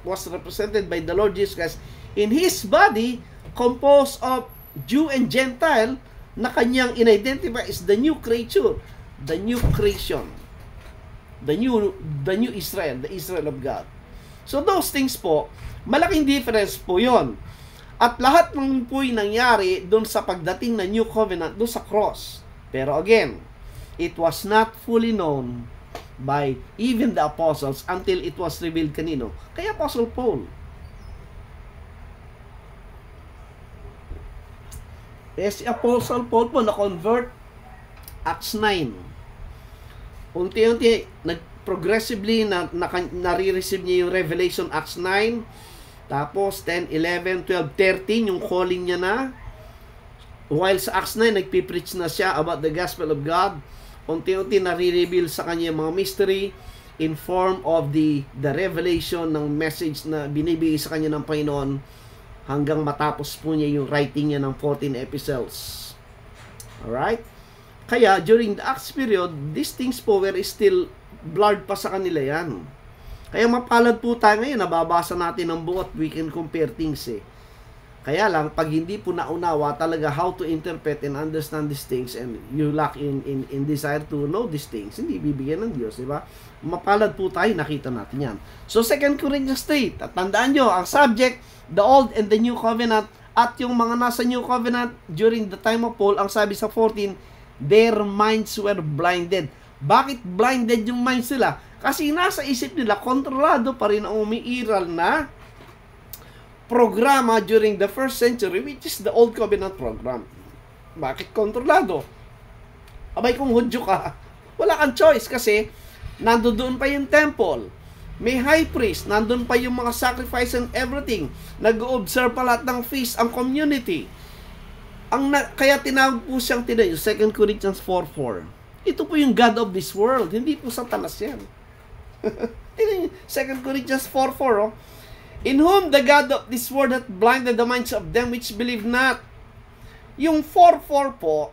was represented by the Lord Jesus Christ in His body, composed of Jew and Gentile, na kanyang in-identify is the new creature, the new creation, the new Israel, the Israel of God. So those things po, malaking difference po yon. At lahat ng po'y nangyari doon sa pagdating ng New Covenant, doon sa cross. Pero again, it was not fully known by even the apostles until it was revealed kanino? Kay Apostle Paul. Si Apostle Paul po na-convert Acts 9. Unti-unti, progressively nare-receive niya yung Revelation Acts 9. Tapos 10, 11, 12, 13 yung calling niya na. While sa Acts 9 nagpipreach na siya about the gospel of God, unti-unti nare-reveal sa kanya yung mga mystery in form of the revelation ng message na binibigay sa kanya ng Panginoon hanggang matapos po niya yung writing niya ng 14 epistles. Alright? Kaya during the Acts period, these things po were still blurred pa sa kanila yan. Kaya mapalad po tayo ngayon, nababasa natin ang buo at we can compare things eh. Kaya lang, pag hindi po naunawa talaga how to interpret and understand these things and you lack in desire to know these things, hindi bibigyan ng Diyos, di ba? Mapalad po tayo, nakita natin yan. So, 2 Corinthians 3, at tandaan nyo, ang subject, the Old and the New Covenant, at yung mga nasa New Covenant during the time of Paul, ang sabi sa 14, their minds were blinded. Bakit blinded yung minds nila? Kasi nasa isip nila, kontrolado pa rin ang umiiral na programa during the first century, which is the Old Covenant program. Bakit kontrolado? Abay, kung Hudyo ka, wala kang choice kasi nandoon pa yung temple. May high priest, nandun pa yung mga sacrifice and everything. Nag-observe pa lahat ng feast ang community. Kaya tinawag po siyang 2 Corinthians 4:4. Ito po yung God of this world, hindi po Satanas yan. 2 Corinthians 4:4, oh. In whom the God of this world hath blinded the minds of them which believe not. Yung 4:4 po,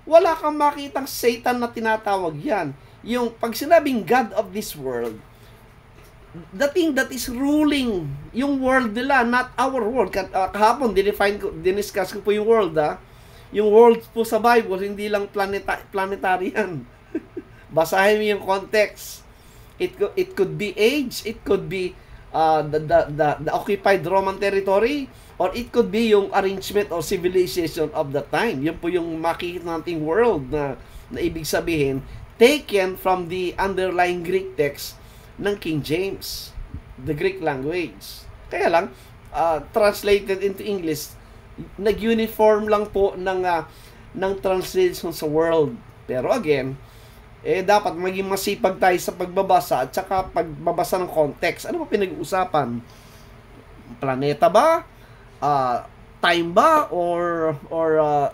wala kang makitang Satan na tinatawag yan. Yung pag sinabing God of this world, the thing that is ruling yung world nila, not our world. Kahapon, diniscuss ko po yung world, ha? Yung world po sa Bible, hindi lang planetary yan. Basahin mo yung context. It could be age, it could be the occupied Roman territory, or it could be yung arrangement or civilization of the time. Yun po yung makikita nating world na ibig sabihin, taken from the underlying Greek text ng King James, the Greek language. Kaya lang, translated into English, nag-uniform lang po ng translation sa world. Pero again, dapat maging masipag tayo sa pagbabasa at saka pagbabasa ng context. Ano ba pinag-uusapan? Planeta ba? Time ba? Or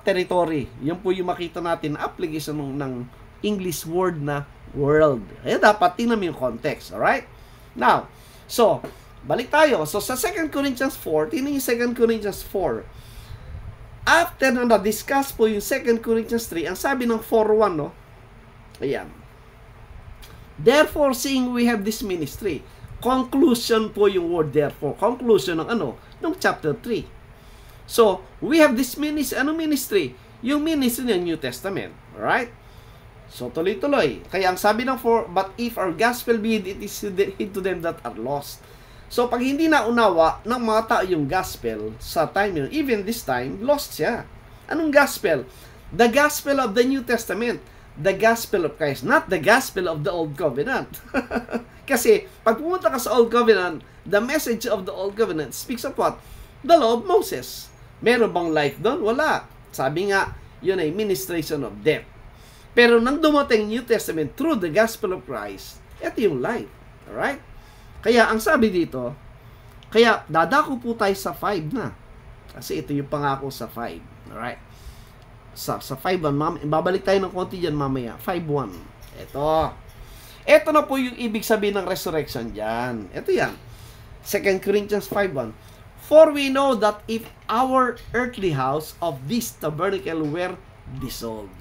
territory? Yan po yung makita natin na application ng English word na world. Kaya dapat tingnan mo yung context. Alright? Now, so, balik tayo. So, sa 2 Corinthians 4, tingnan yung 2 Corinthians 4. After na na-discuss po yung 2 Corinthians 3, ang sabi ng 4:1, no? Ayan. Therefore, seeing we have this ministry. Conclusion po yung word therefore. Conclusion ng ano? Ng chapter 3. So, we have this ministry. Anong ministry? Yung ministry ng New Testament. Alright? So, tuloy-tuloy. Kaya ang sabi ng 4, but if our gospel be hid, it is hid to them that are lost. So, pag hindi naunawa ng mga tao yung gospel sa time yun, even this time, lost siya. Anong gospel? The gospel of the New Testament. The gospel of Christ, not the gospel of the Old Covenant. Kasi, pag pumunta ka sa Old Covenant, the message of the Old Covenant speaks of what? The law of Moses. Meron bang life doon? Wala. Sabi nga, yun ay ministration of death. Pero nang dumating New Testament through the gospel of Christ, ito yung life. Alright? Kaya, ang sabi dito, kaya dadako po tayo sa 5 na. Kasi ito yung pangako sa 5. Alright? Sa 5:1, babalik tayo ng konti dyan mamaya. 5:1. Ito na po yung ibig sabihin ng resurrection dyan. Ito yan. 2 Corinthians 5:1. For we know that if our earthly house of this tabernacle were dissolved.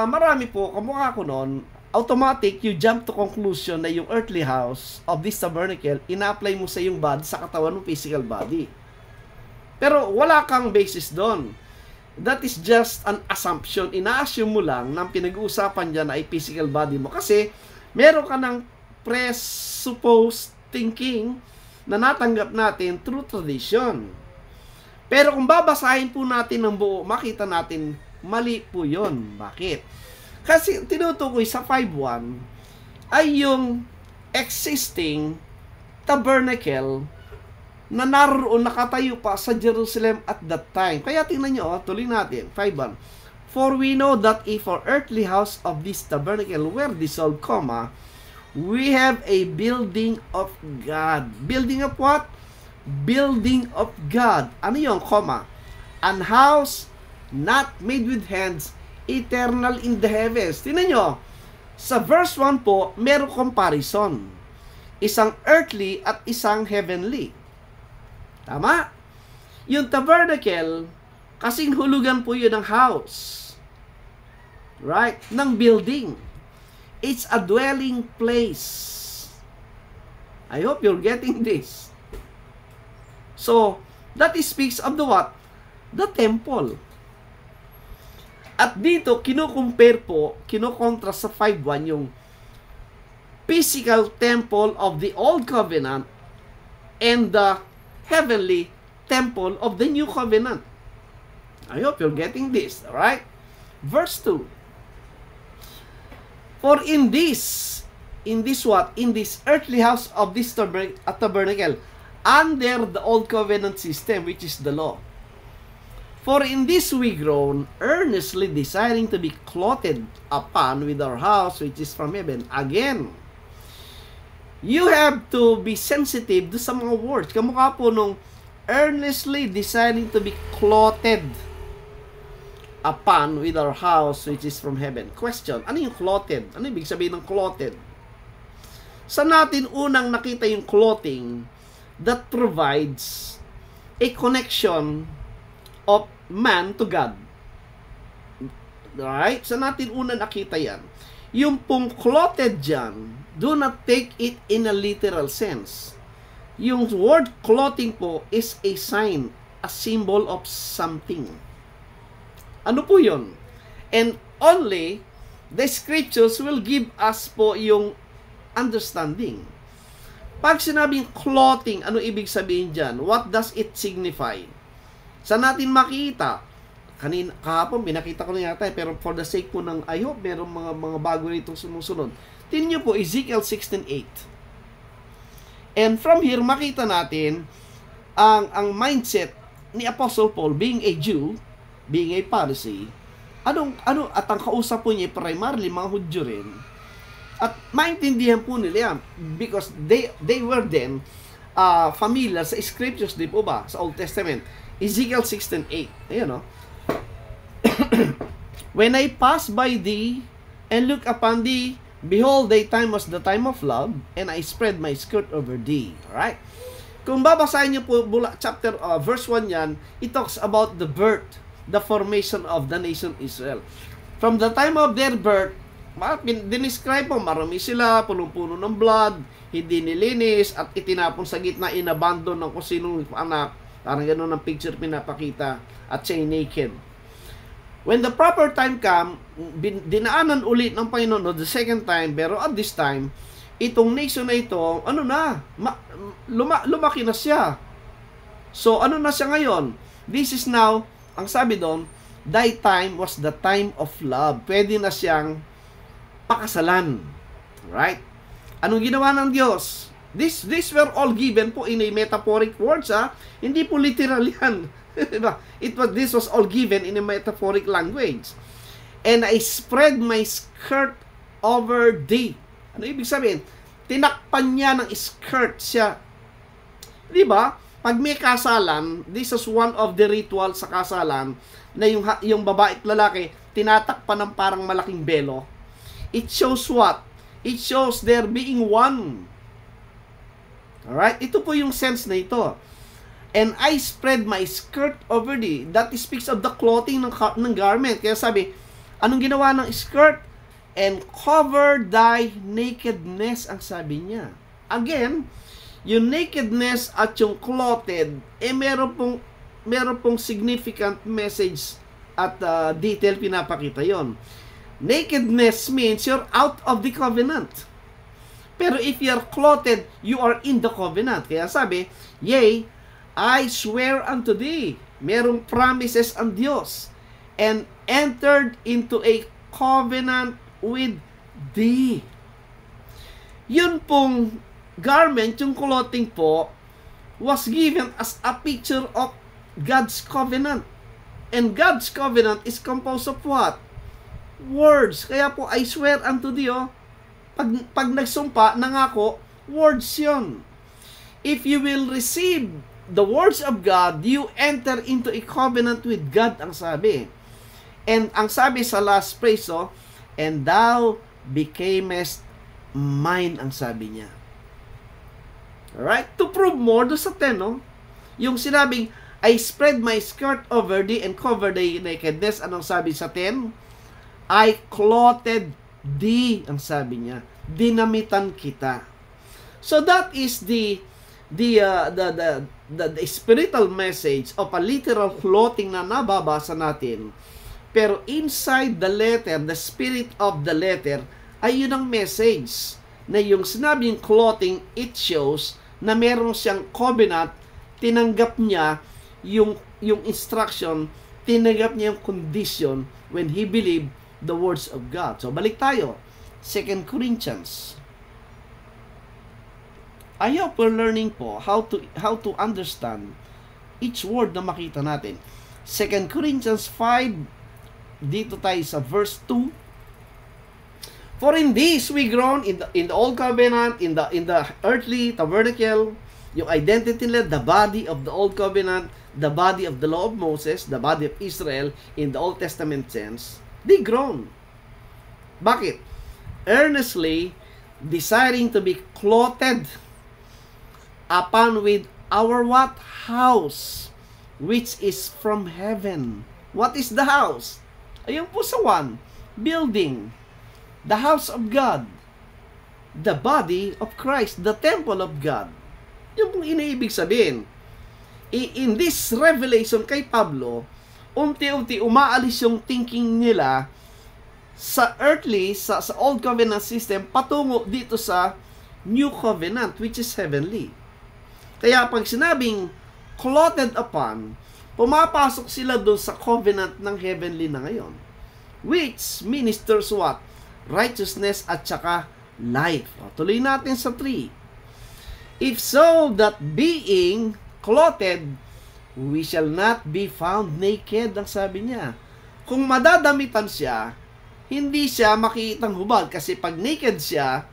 Marami po, kamukha ko noon, automatic, you jump to conclusion na yung earthly house of this tabernacle, ina-apply mo sa yung body, sa katawan ng physical body. Pero wala kang basis doon. That is just an assumption. Ina-assume mo lang na pinag-uusapan dyan ay physical body mo. Kasi, meron ka ng presupposed thinking na natanggap natin through tradition. Pero kung babasahin po natin ng buo, makita natin, mali po yun. Bakit? Kasi, tinutukoy sa 5:1, ay yung existing tabernacle na naroon, nakatayo pa sa Jerusalem at that time. Kaya tingnan nyo, tuloy natin, 5:1. For we know that if our earthly house of this tabernacle were dissolved, we have a building of God. Building of what? Building of God. Ano yung comma? An house not made with hands, eternal in the heavens. Tingnan nyo, sa verse 1 po, merong comparison. Isang earthly at isang heavenly. Tama? Yung tabernacle, kasing hulugan po yun ng house. Right? Ng building. It's a dwelling place. I hope you're getting this. So, that speaks of the what? The temple. At dito, kinukompare po, kinukontra sa 5:1 yung physical temple of the Old Covenant and the heavenly temple of the New Covenant. I hope you're getting this, alright? Verse 2. For in this what? In this earthly house of this tabernacle, under the Old Covenant system, which is the law. For in this we groan, earnestly desiring to be clothed upon with our house, which is from heaven. Again, you have to be sensitive to sa mga words. Kamukha po nung earnestly desiring to be clothed upon with our house, which is from heaven. Question, ano yung clothed? Ano ibig sabihin ng clothed? Sa natin unang nakita yung clothing that provides a connection of man to God. Right? Sa natin unang nakita yan. Yung pong clothed dyan, do not take it in a literal sense. Yung word clothing po is a sign, a symbol of something. Ano po yun? And only the scriptures will give us po yung understanding. Pag sinabing clothing, ano ibig sabihin dyan? What does it signify? Sa natin makita, kahapon pinakita ko na yata, pero for the sake po ng I hope merong mga bago nitong sumusunod. Tingnan nyo po, Ezekiel 16:8. And from here, makita natin ang mindset ni Apostle Paul, being a Jew, being a Pharisee, at ang kausap po niya primarily mga Hudyo rin. At maintindihan po nila yan because they were then familiar sa scriptures, di po ba? Sa Old Testament. Ezekiel 16:8. Ayan, no? When I pass by thee and look upon thee, behold, thy time was the time of love, and I spread my skirt over thee. Alright? Kung babasahin niyo po verse 1 yan, it talks about the birth, the formation of the nation Israel. From the time of their birth, dinescribe po, marami sila, punong-puno ng blood, hindi nilinis, at itinapon sa gitna, inabandon ng kung sinong anak. Parang gano'n ang picture pinapakita, at siya naked. When the proper time come, dinaanan ulit ng Panginoon the second time, pero at this time, itong nation na ito, lumaki na siya. So, ano na siya ngayon? This is now, ang sabi doon, thy time was the time of love. Pwede na siyang pakasalan. Right? Anong ginawa ng Diyos? These were all given po in a metaphoric words, ha? Hindi po literal yan. This was all given in a metaphoric language. And I spread my skirt over thee. Ano ibig sabihin? Tinakpan niya ng skirt siya. Di ba? Pag may kasalan, this is one of the ritual sa kasalan, na yung babae at lalaki, tinatakpan ng parang malaking belo. It shows what? It shows there being one. Alright? Ito po yung sense na ito. And I spread my skirt over thee. That speaks of the clothing ng garment. Kaya sabi, anong ginawa ng skirt? And cover thy nakedness, ang sabi niya. Again, yung nakedness at yung clothed, meron pong significant message at detail pinapakita yon. Nakedness means you're out of the covenant. Pero if you're clothed, you are in the covenant. Kaya sabi, yea, I swear unto thee, merong promises ang Diyos, and entered into a covenant with thee. Yun pong garment, yung clothing po, was given as a picture of God's covenant. And God's covenant is composed of what? Words. Kaya po, I swear unto thee, pag nagsumpa, nangako, words yun. If you will receive the words of God, you enter into a covenant with God, ang sabi. And ang sabi sa last phrase, and thou becamest mine, ang sabi niya. Alright? To prove more, do sa 10, yung sinabing, I spread my skirt over thee and cover thy nakedness, anong sabi sa 10? I clothed thee, ang sabi niya. Dinamitan kita. So that is the spiritual message of a literal clothing na nababasa natin. Pero inside the letter, the spirit of the letter, ay yun ang message. Na yung sinabing clothing, it shows na meron siyang covenant, tinanggap niya yung instruction, tinanggap niya yung condition when he believed the words of God. So balik tayo. 2 Corinthians. I hope we're learning po how to understand each word na makita natin. 2 Corinthians 5, dito tayo sa verse 2. For in this we groan in the old covenant, in the earthly tabernacle, yung identity nila, the body of the old covenant, the body of the law of Moses, the body of Israel in the Old Testament sense, they groan. Bakit? Earnestly desiring to be clothed upon with our what? House, which is from heaven. What is the house? Ayun po sa 1, building. The house of God. The body of Christ. The temple of God. Yung pong iniibig sabihin. In this revelation kay Pablo, unti-unti umaalis yung thinking nila sa earthly, sa old covenant system, patungo dito sa new covenant, which is heavenly. Kaya pag sinabing clothed upon, pumapasok sila doon sa covenant ng heavenly na ngayon. Which ministers what? Righteousness at saka life. Tuloy natin sa 3. If so, that being clothed, we shall not be found naked, ang sabi niya. Kung madadamitan siya, hindi siya makikitang hubad. Kasi pag naked siya,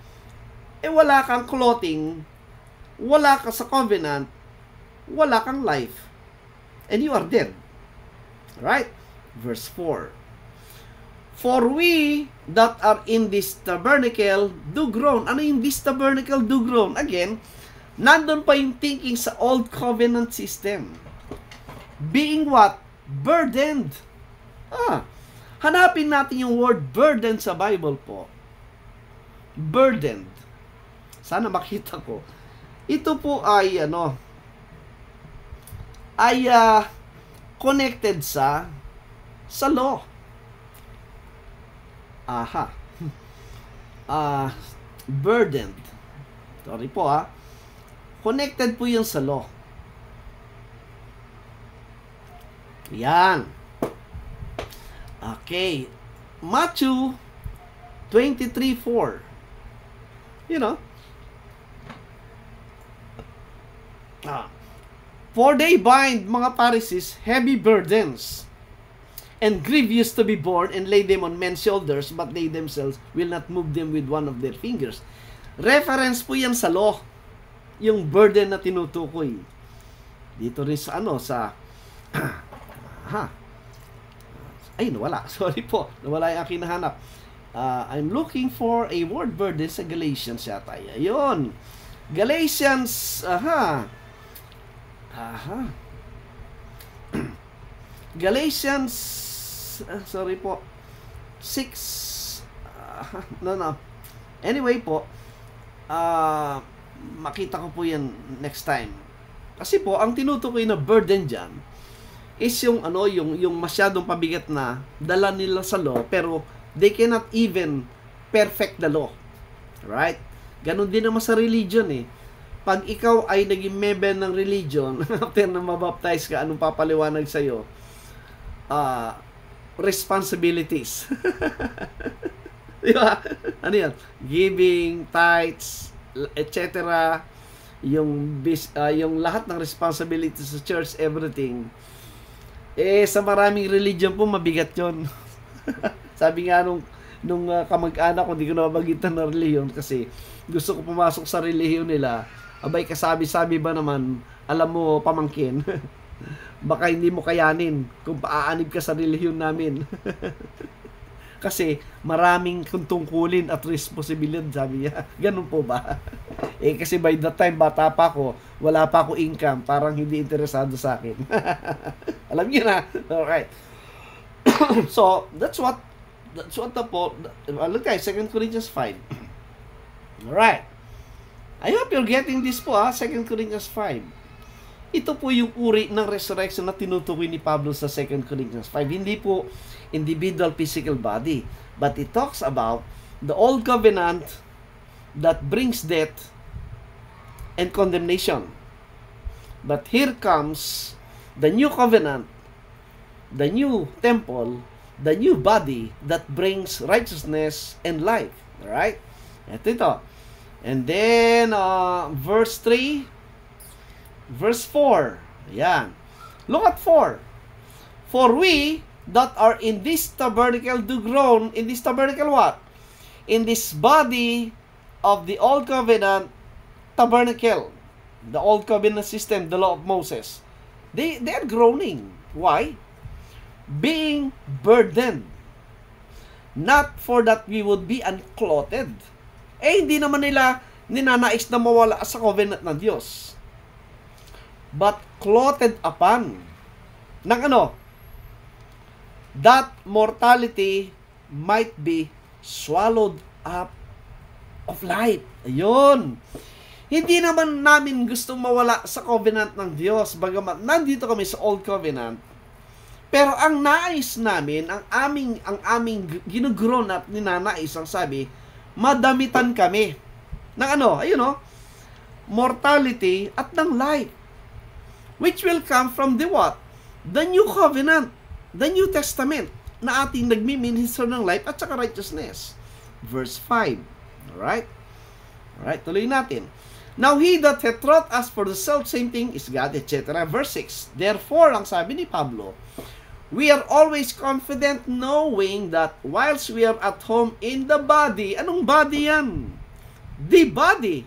wala kang clothing, wala ka sa covenant, wala kang life. And you are dead. Right? Verse 4. For we that are in this tabernacle do groan. Ano yung this tabernacle do groan? Again, nandun pa yung thinking sa old covenant system. Being what? Burdened. Hanapin natin yung word burdened sa Bible po. Burdened. Sana makita ko. Ito po ay connected sa law. Burdened. Sorry po Connected po yun sa law. Yan. Okay. Matthew 23:4. For they bind, mga Pharisees, heavy burdens and grievous to be borne, and lay them on men's shoulders, but they themselves will not move them with one of their fingers. Reference po yan sa law, yung burden na tinutukoy. Dito rin sa ay, nawala. Sorry po, nawala yung aking nahanap. I'm looking for a word burden sa Galatians yata. Ayun. Galatians, Galatians, sorry po, 6, Anyway po, makita ko po yan next time. Kasi po, ang tinutukoy na burden dyan is yung masyadong pabigat na dala nila sa law, pero they cannot even perfect the law. Right? Ganon din naman sa religion Pag ikaw ay naging member ng religion, after na mabaptize ka, anong papaliwanag sa'yo? Responsibilities. Di ba? Ano yan? Giving, tithes, etc. Yung lahat ng responsibility sa church, everything. Sa maraming religion po, mabigat yon. Sabi nga nung kamag-anak ko, hindi ko na mabagitan ng reliyon kasi gusto ko pumasok sa reliyon nila. Abay, kasabi-sabi ba naman, alam mo, pamangkin, baka hindi mo kayanin kung paaanib ka sa reliyon namin. Kasi maraming tungkulin at responsibilidad, sabi niya. Ganun po ba? Kasi by the time bata pa ako, wala pa ako income, parang hindi interesado sa akin. Alam niyo na. Alright. So, that's what the look guys, 2 Corinthians 5. Alright. I hope you're getting this po, 2 Corinthians 5. Ito po yung uri ng resurrection na tinutukoy ni Pablo sa 2 Corinthians 5. Hindi po individual physical body, but it talks about the old covenant that brings death and condemnation. But here comes the new covenant, the new temple, the new body that brings righteousness and life. Alright? Ito. And then, verse 3, verse 4. Ayan. Look at 4. For we that are in this tabernacle do groan, in this tabernacle what? In this body of the old covenant tabernacle. The old covenant system, the law of Moses. They are groaning. Why? Being burdened. Not for that we would be unclothed. Hindi naman nila ninanais na mawala sa covenant ng Diyos. But clothed upon. Ng ano? That mortality might be swallowed up of life. Ayun. Hindi naman namin gustong mawala sa covenant ng Diyos, bagamat nandito kami sa old covenant. Pero ang nais namin, ang aming ginugrown at ninanais, ang sabi, madamitan kami. Ng ano? Ayun o. Mortality at ng life. Which will come from the what? The new covenant. The New Testament na ating nagmi-minister ng life at saka righteousness. Verse 5. Alright? Alright, tuloy natin. Now he that hath wrought us for the self-same thing is God, etc. Verse 6. Therefore, ang sabi ni Pablo, we are always confident knowing that whilst we are at home in the body, anong body yan? The body.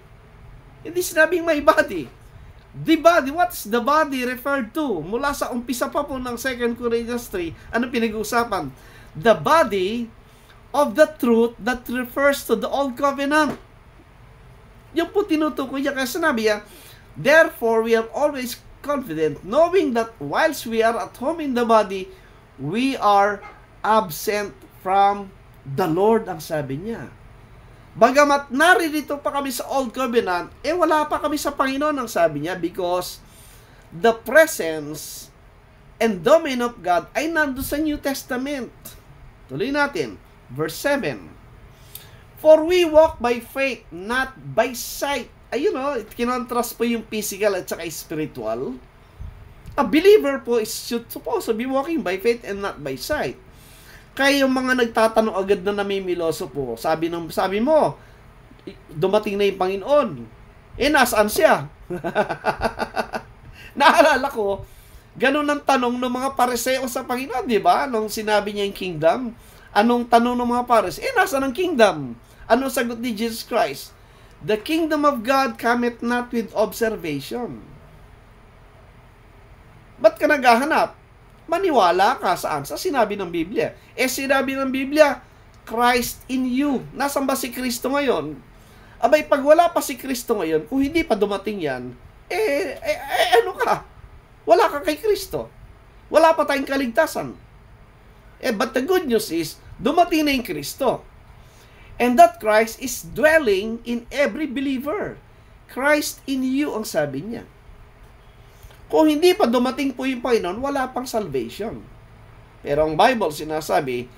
Hindi sinabing may body. The body, what's the body referred to? Mula sa umpisa pa po ng 2 Corinthians 3, ano pinag-uusapan? The body of the truth that refers to the old covenant. Yung po tinutukoy niya, kaya sinabi niya, therefore we are always confident, knowing that whilst we are at home in the body, we are absent from the Lord, ang sabi niya. Bagamat naririto pa kami sa Old Covenant, wala pa kami sa Panginoon, ang sabi niya, because the presence and domain of God ay nandun sa New Testament. Tuloy natin. Verse 7. For we walk by faith, not by sight. Ayun o, kinontrast po yung physical at saka spiritual. A believer po is supposed to be walking by faith and not by sight. Kaya yung mga nagtatanong agad na namimiloso po, sabi mo, dumating na yung Panginoon. Nasaan siya? Naalala ko, ganun ang tanong ng mga Pariseo sa Panginoon, di ba? Nung sinabi niya yung kingdom, anong tanong ng mga Pariseo? Nasaan ang kingdom? Anong sagot ni Jesus Christ? The kingdom of God cometh not with observation. Ba't ka naghahanap? Maniwala ka saan? Sa sinabi ng Biblia. Sinabi ng Biblia, Christ in you. Nasaan ba si Kristo ngayon? Abay, pag wala pa si Kristo ngayon, kung hindi pa dumating yan, ano ka? Wala ka kay Kristo. Wala pa tayong kaligtasan. But the good news is, dumating na yung Kristo. And that Christ is dwelling in every believer. Christ in you, ang sabi niya. Kung hindi pa dumating po yung Panginoon, wala pang salvation. Pero ang Bible sinasabi,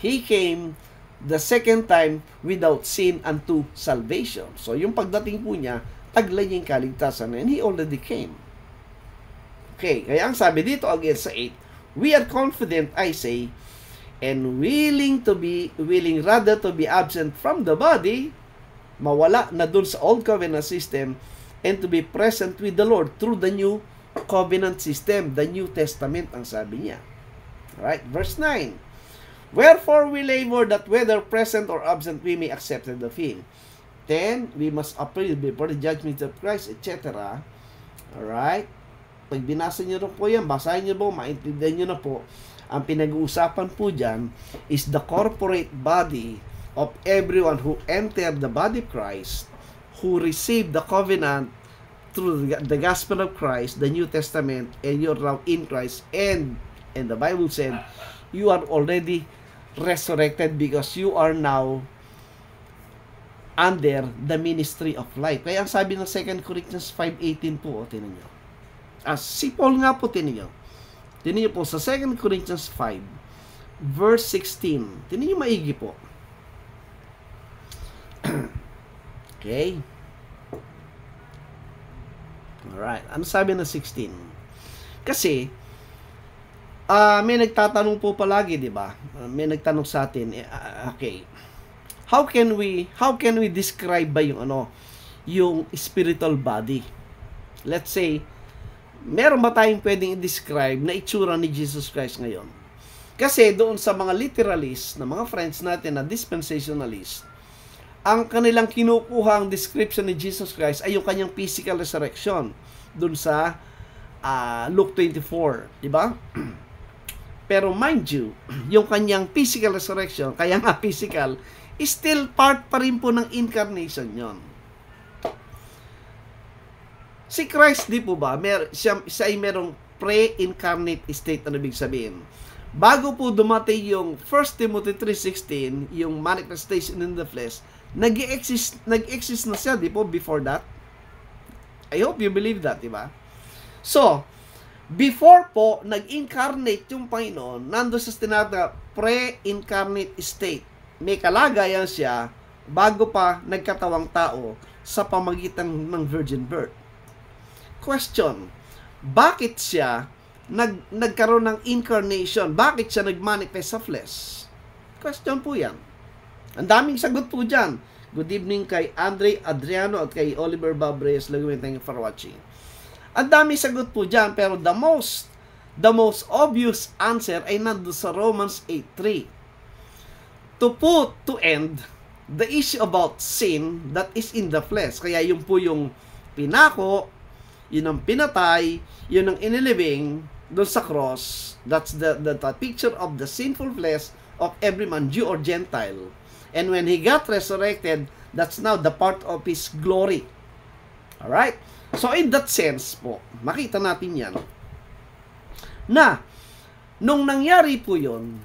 He came the second time without sin unto salvation. So yung pagdating po niya, taglay niya yung kaligtasan and He already came. Okay, kaya ang sabi dito again sa 8, we are confident, I say, and willing rather to be absent from the body, mawala na dun sa old covenant system, and to be present with the Lord through the new covenant system, the New Testament, ang sabi niya. Right? Verse 9. Wherefore we labor that whether present or absent we may accept of Him. Then, we must appear before the judgment of Christ, etc. Alright? Pag binasa niyo rin po yan, basahin niyo po, maintindihan niyo na po, ang pinag-uusapan po dyan is the corporate body of everyone who entered the body of Christ, who received the covenant through the gospel of Christ, the New Testament, and you're now in Christ, and the Bible said, you are already resurrected because you are now under the ministry of life. Kaya ang sabi ng 2 Corinthians 5:18 po, tinan nyo. Si Paul nga po, tinan nyo. Tinan nyo po sa 2 Corinthians 5, verse 16. Tinan nyo maigi po. Okay. Alright. Ano sabi ng 16? Kasi, may nagtatanong po palagi, di ba? May nagtanong sa atin, okay. How can we describe ba yung spiritual body? Let's say, meron ba tayong pwedeng i-describe na itsura ni Jesus Christ ngayon? Kasi doon sa mga literalists, na mga friends natin na dispensationalist, ang kanilang kinukuha ang description ni Jesus Christ ay yung kanyang physical resurrection doon sa Luke 24, di ba? Pero mind you, yung kanyang physical resurrection, kaya nga physical, is still part pa rin po ng incarnation yon. Si Christ, di po ba, siya ay merong pre-incarnate state, ano ibig sabihin? Bago po dumating yung 1 Timothy 3:16, yung manifestation in the flesh, nag-exist na siya, di po, before that? I hope you believe that, di ba? So, before po, nag-incarnate yung Panginoon, nando sa tinatawag pre-incarnate state. May kalagayan siya bago pa nagkatawang tao sa pamagitan ng virgin birth. Question, bakit siya nagkaroon ng incarnation? Bakit siya nagmanifest sa flesh? Question po yan. Ang daming sagot po dyan. Good evening kay Andre Adriano at kay Oliver Babrez. Thank you for watching. Ang daming sagot po dyan, pero the most obvious answer ay nandun sa Romans 8:3. To end the issue about sin that is in the flesh. Kaya yun po yung pinako, yun ang pinatay, yun ang inilibing doon sa cross. That's the picture of the sinful flesh of every man, Jew or Gentile. And when He got resurrected, that's now the part of His glory. Alright? So in that sense po, makita natin yan, na nung nangyari po yun,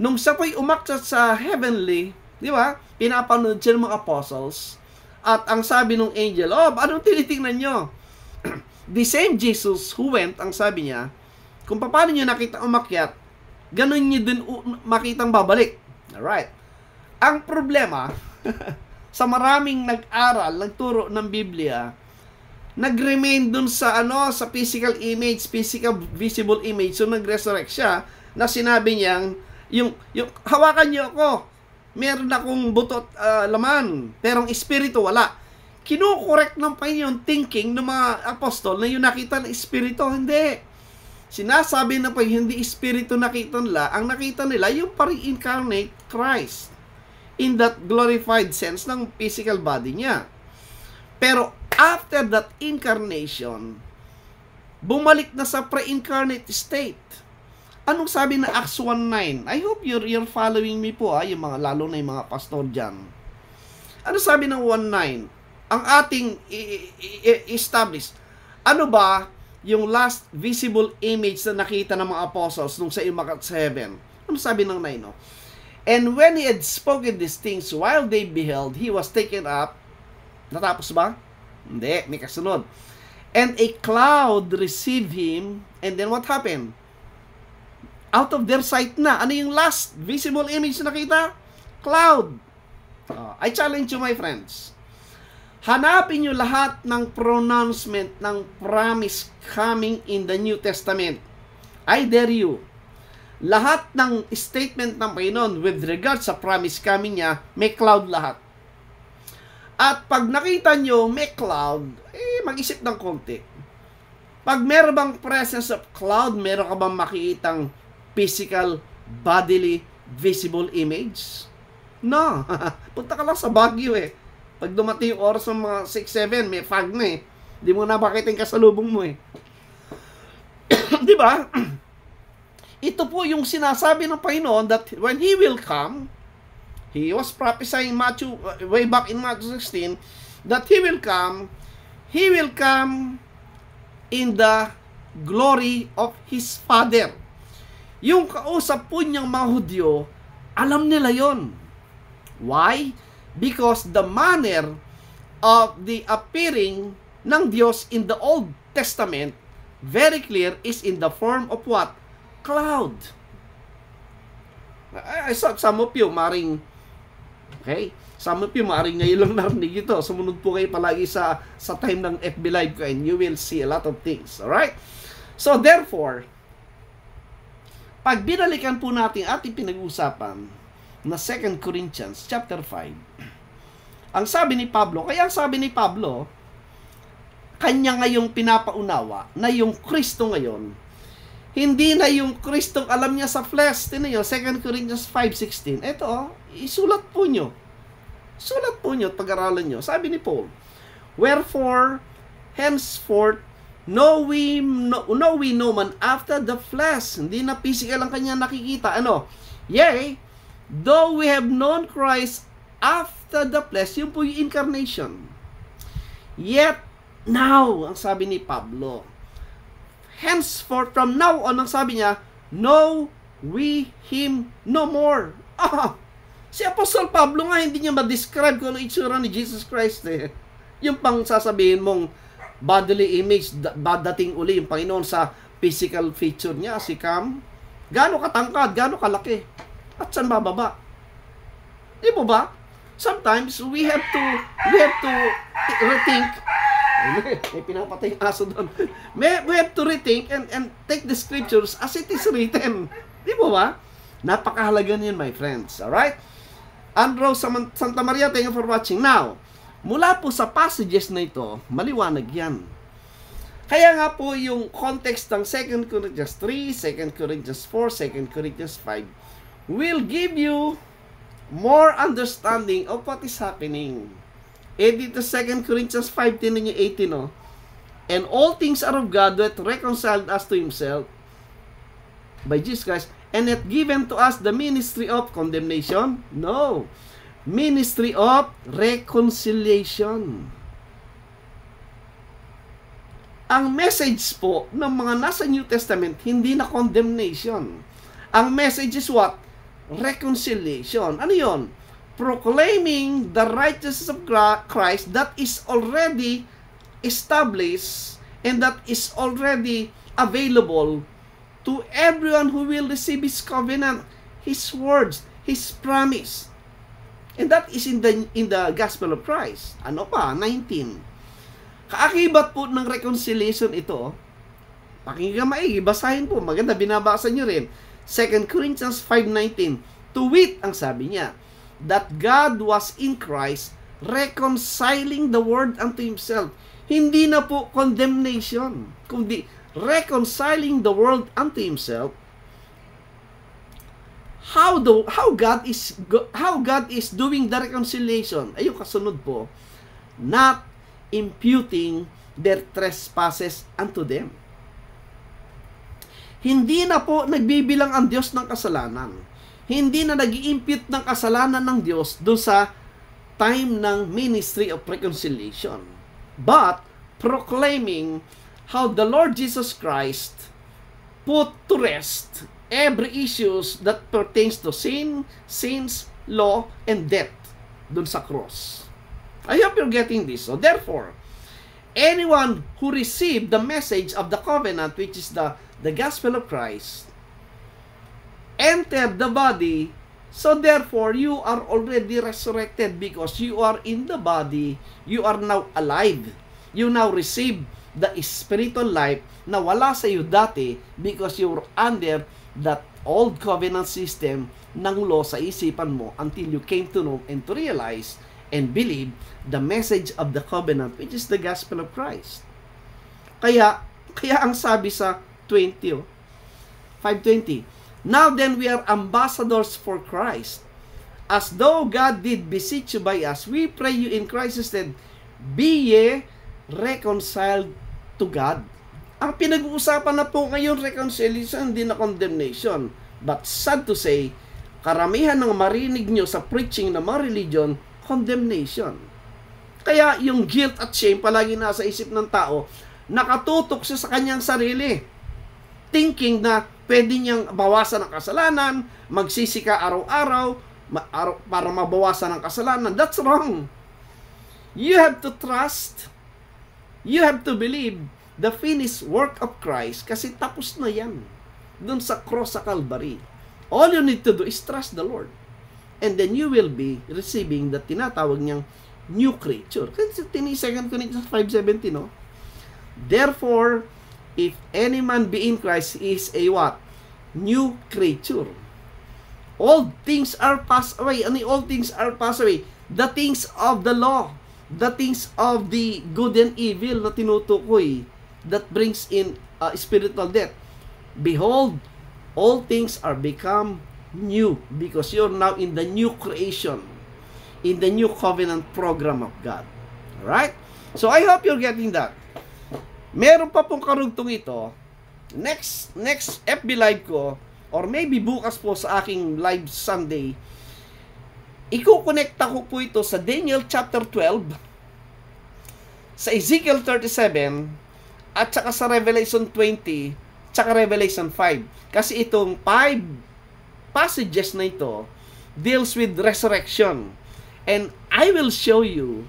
nung siya po'y umakyat sa heavenly, di ba? Pinapanood siya ng mga apostles. At ang sabi ng angel, anong tinitingnan nyo? The same Jesus who went, ang sabi niya, kung paano nyo nakita umakyat, ganun nyo din makitang babalik. Alright. Ang problema, sa maraming nag-aral, nagturo ng Biblia, nag-remain dun sa sa physical image, physical visible image, so nag-resurrect siya, na sinabi niyang, yung hawakan niyo ako, meron akong butot laman, pero ang espiritu wala. Kino-correct ng Panginoon thinking ng mga apostol na yung nakita ng espiritu, hindi. Sinasabi na hindi espiritu nakita nila, ang nakita nila yung pre-incarnate Christ in that glorified sense ng physical body niya. Pero after that incarnation, bumalik na sa pre-incarnate state. Anong sabi na Acts 1:9? I hope you're following me po, yung mga, lalo na yung mga pastor dyan. Ano sabi ng 1:9? Ang ating establish. Ano ba yung last visible image na nakita ng mga apostles nung sa umakyat sa heaven? Ano sabi ng 9? And when He had spoken these things while they beheld, He was taken up. Natapos ba? Hindi, may kasunod. And a cloud received Him. And then what happened? Out of their sight na. Ano yung last visible image na nakita? Cloud. I challenge you, my friends. Hanapin nyo lahat ng pronouncement ng promise coming in the New Testament. I dare you. lahat ng statement ng Panginoon with regard sa promise coming niya, may cloud lahat. At pag nakita nyo may cloud, mag-isip ng konti. Pag meron bang presence of cloud, meron ka bang makikitang physical, bodily, visible image? No. Punta ka lang sa Baguio eh. Pag dumating yung oras ng mga 6-7, may fog na eh. Hindi mo na makita yung kasalubong mo eh. Di ba? Ito po yung sinasabi ng Panginoon that when He will come, He was prophesying Matthew, way back in Matthew 16, that He will come in the glory of His Father. Yung kausap po niyang mga Hudyo, alam nila yon. Why? Because the manner of the appearing ng Diyos in the Old Testament, very clear, is in the form of what? Cloud. Some of you, maring, okay? Some of you, maring ngayon lang narinig ito. Sumunod po kayo palagi sa time ng FB Live ko and you will see a lot of things. Alright? So, therefore, pag binalikan po natin ating pinag-usapan na 2 Corinthians chapter 5, ang sabi ni Pablo, kanya ngayong pinapaunawa na yung Kristo ngayon, hindi na yung Kristong alam niya sa flesh. Tingnan niyo, 2 Corinthians 5:16. Ito, isulat po nyo. Sulat po nyo at pag-aralan nyo. Sabi ni Paul, wherefore, henceforth, know we no man after the flesh. Hindi na physical ang kanya nakikita. Ano? Yea, though we have known Christ after the flesh, yun po yung incarnation. Yet, now, ang sabi ni Pablo, henceforth, from now on, ang sabi niya, know we Him no more. Si Apostle Pablo nga, hindi niya ma-describe kung ano itsura ni Jesus Christ eh. Yung pang sasabihin mong bodily image, dating uli yung Panginoon sa physical feature niya, si Cam, gaano katangkad, gaano kalaki, at saan bababa? Di mo ba? Sometimes, we have to rethink. May pinapatay yung aso doon. We have to rethink and take the scriptures as it is written. Di mo ba? Napakahalaga niyan, my friends. Alright? Andrew Santa Maria, thank you for watching. Now, mula po sa passages na ito, maliwanag yan. Kaya nga po yung context ng 2 Corinthians 3, 2 Corinthians 4, 2 Corinthians 5 will give you more understanding of what is happening. Dito 2 Corinthians 5, tinan nyo 18, no? And all things are of God that reconciled us to Himself by Jesus Christ, and hath given to us the ministry of condemnation? No. Ministry of reconciliation. Ang message po ng mga nasa New Testament, hindi na condemnation. Ang message is what? Reconciliation. Ano yon? Proclaiming the righteousness of Christ that is already established and that is already available to everyone who will receive His covenant, His words, His promise. And that is in the gospel of Christ. Ano pa? 19. Kaakibat po ng reconciliation ito, pakinggan maigi, basahin po, maganda, binabasa nyo rin. 2 Corinthians 5:19. To wit, ang sabi niya, that God was in Christ reconciling the world unto Himself. Hindi na po condemnation, kundi reconciling the world unto Himself. How God is doing the reconciliation? Ayun, kasunod po, not imputing their trespasses unto them. Hindi na po nagbibilang ang Diyos ng kasalanan. Hindi na nag-i-impute ng kasalanan ng Diyos doon sa time ng ministry of reconciliation. But proclaiming how the Lord Jesus Christ put to rest every issues that pertains to sin, sins, law, and death dun sa cross. I hope you're getting this. So therefore, anyone who received the message of the covenant, which is the gospel of Christ, entered the body, so therefore you are already resurrected because you are in the body, you are now alive. You now receive the spiritual life na wala sa iyo dati because you're under that old covenant system ng law sa isipan mo until you came to know and to realize and believe the message of the covenant, which is the gospel of Christ. Kaya ang sabi sa 5:20, now then we are ambassadors for Christ, as though God did beseech you by us. We pray you in Christ's stead, be ye reconciled to God. Ang pinag-uusapan na po ngayon, reconciliation, hindi na condemnation. But sad to say, karamihan ng marinig nyo sa preaching ng mga religion, condemnation. Kaya yung guilt at shame palagi nasa isip ng tao, nakatutok siya sa kanyang sarili. Thinking na pwede niyang bawasan ang kasalanan, magsisika araw-araw, para mabawasan ang kasalanan. That's wrong. You have to trust, you have to believe the finished work of Christ kasi tapos na yan. Doon sa cross sa Calvary. All you need to do is trust the Lord. And then you will be receiving the tinatawag niyang new creature. Kasi 2 Corinthians 5:17, no? Therefore, if any man be in Christ, he is a what? New creature. All things are passed away. All things are passed away. The things of the law, the things of the good and evil na tinutukoy, that brings in spiritual death. Behold, all things are become new because you're now in the new creation, in the new covenant program of God. Alright? So I hope you're getting that. Meron pa pong karugtong ito. Next FB live ko, or maybe bukas po sa aking live Sunday, iko-connecta ko po ito sa Daniel chapter 12, sa Ezekiel 37, at saka sa Revelation 20, saka Revelation 5. Kasi itong 5 passages na ito deals with resurrection. And I will show you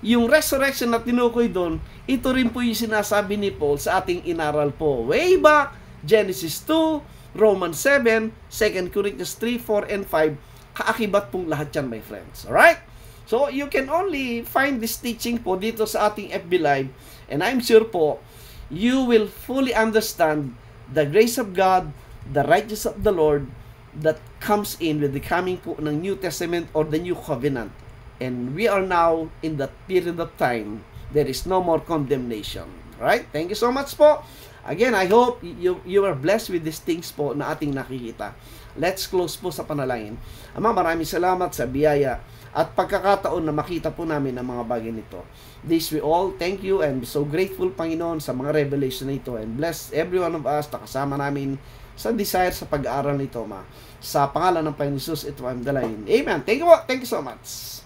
yung resurrection na tinukoy doon. Ito rin po yung sinasabi ni Paul sa ating inaral po way back, Genesis 2, Romans 7, 2 Corinthians 3, 4, and 5. Kaakibat pong lahat yan, my friends. Alright? So, you can only find this teaching po dito sa ating FB Live. And I'm sure po, you will fully understand the grace of God, the righteousness of the Lord that comes in with the coming po ng New Testament or the New Covenant. And we are now in that period of time. There is no more condemnation. Right? Thank you so much po. Again, I hope you are blessed with these things po na ating nakikita. Let's close po sa panalangin. Ama, maraming salamat sa biyaya at pagkakataon na makita po namin ang mga bagay nito. This we all thank you and be so grateful, Panginoon, sa mga revelation na ito, and bless every one of us na kasama namin sa desire sa pag-aaral nito, Ma. Sa pangalan ng Panginoon Jesus, ito ang dalain. Amen. Thank you po. Thank you so much.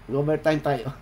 Overtime tayo.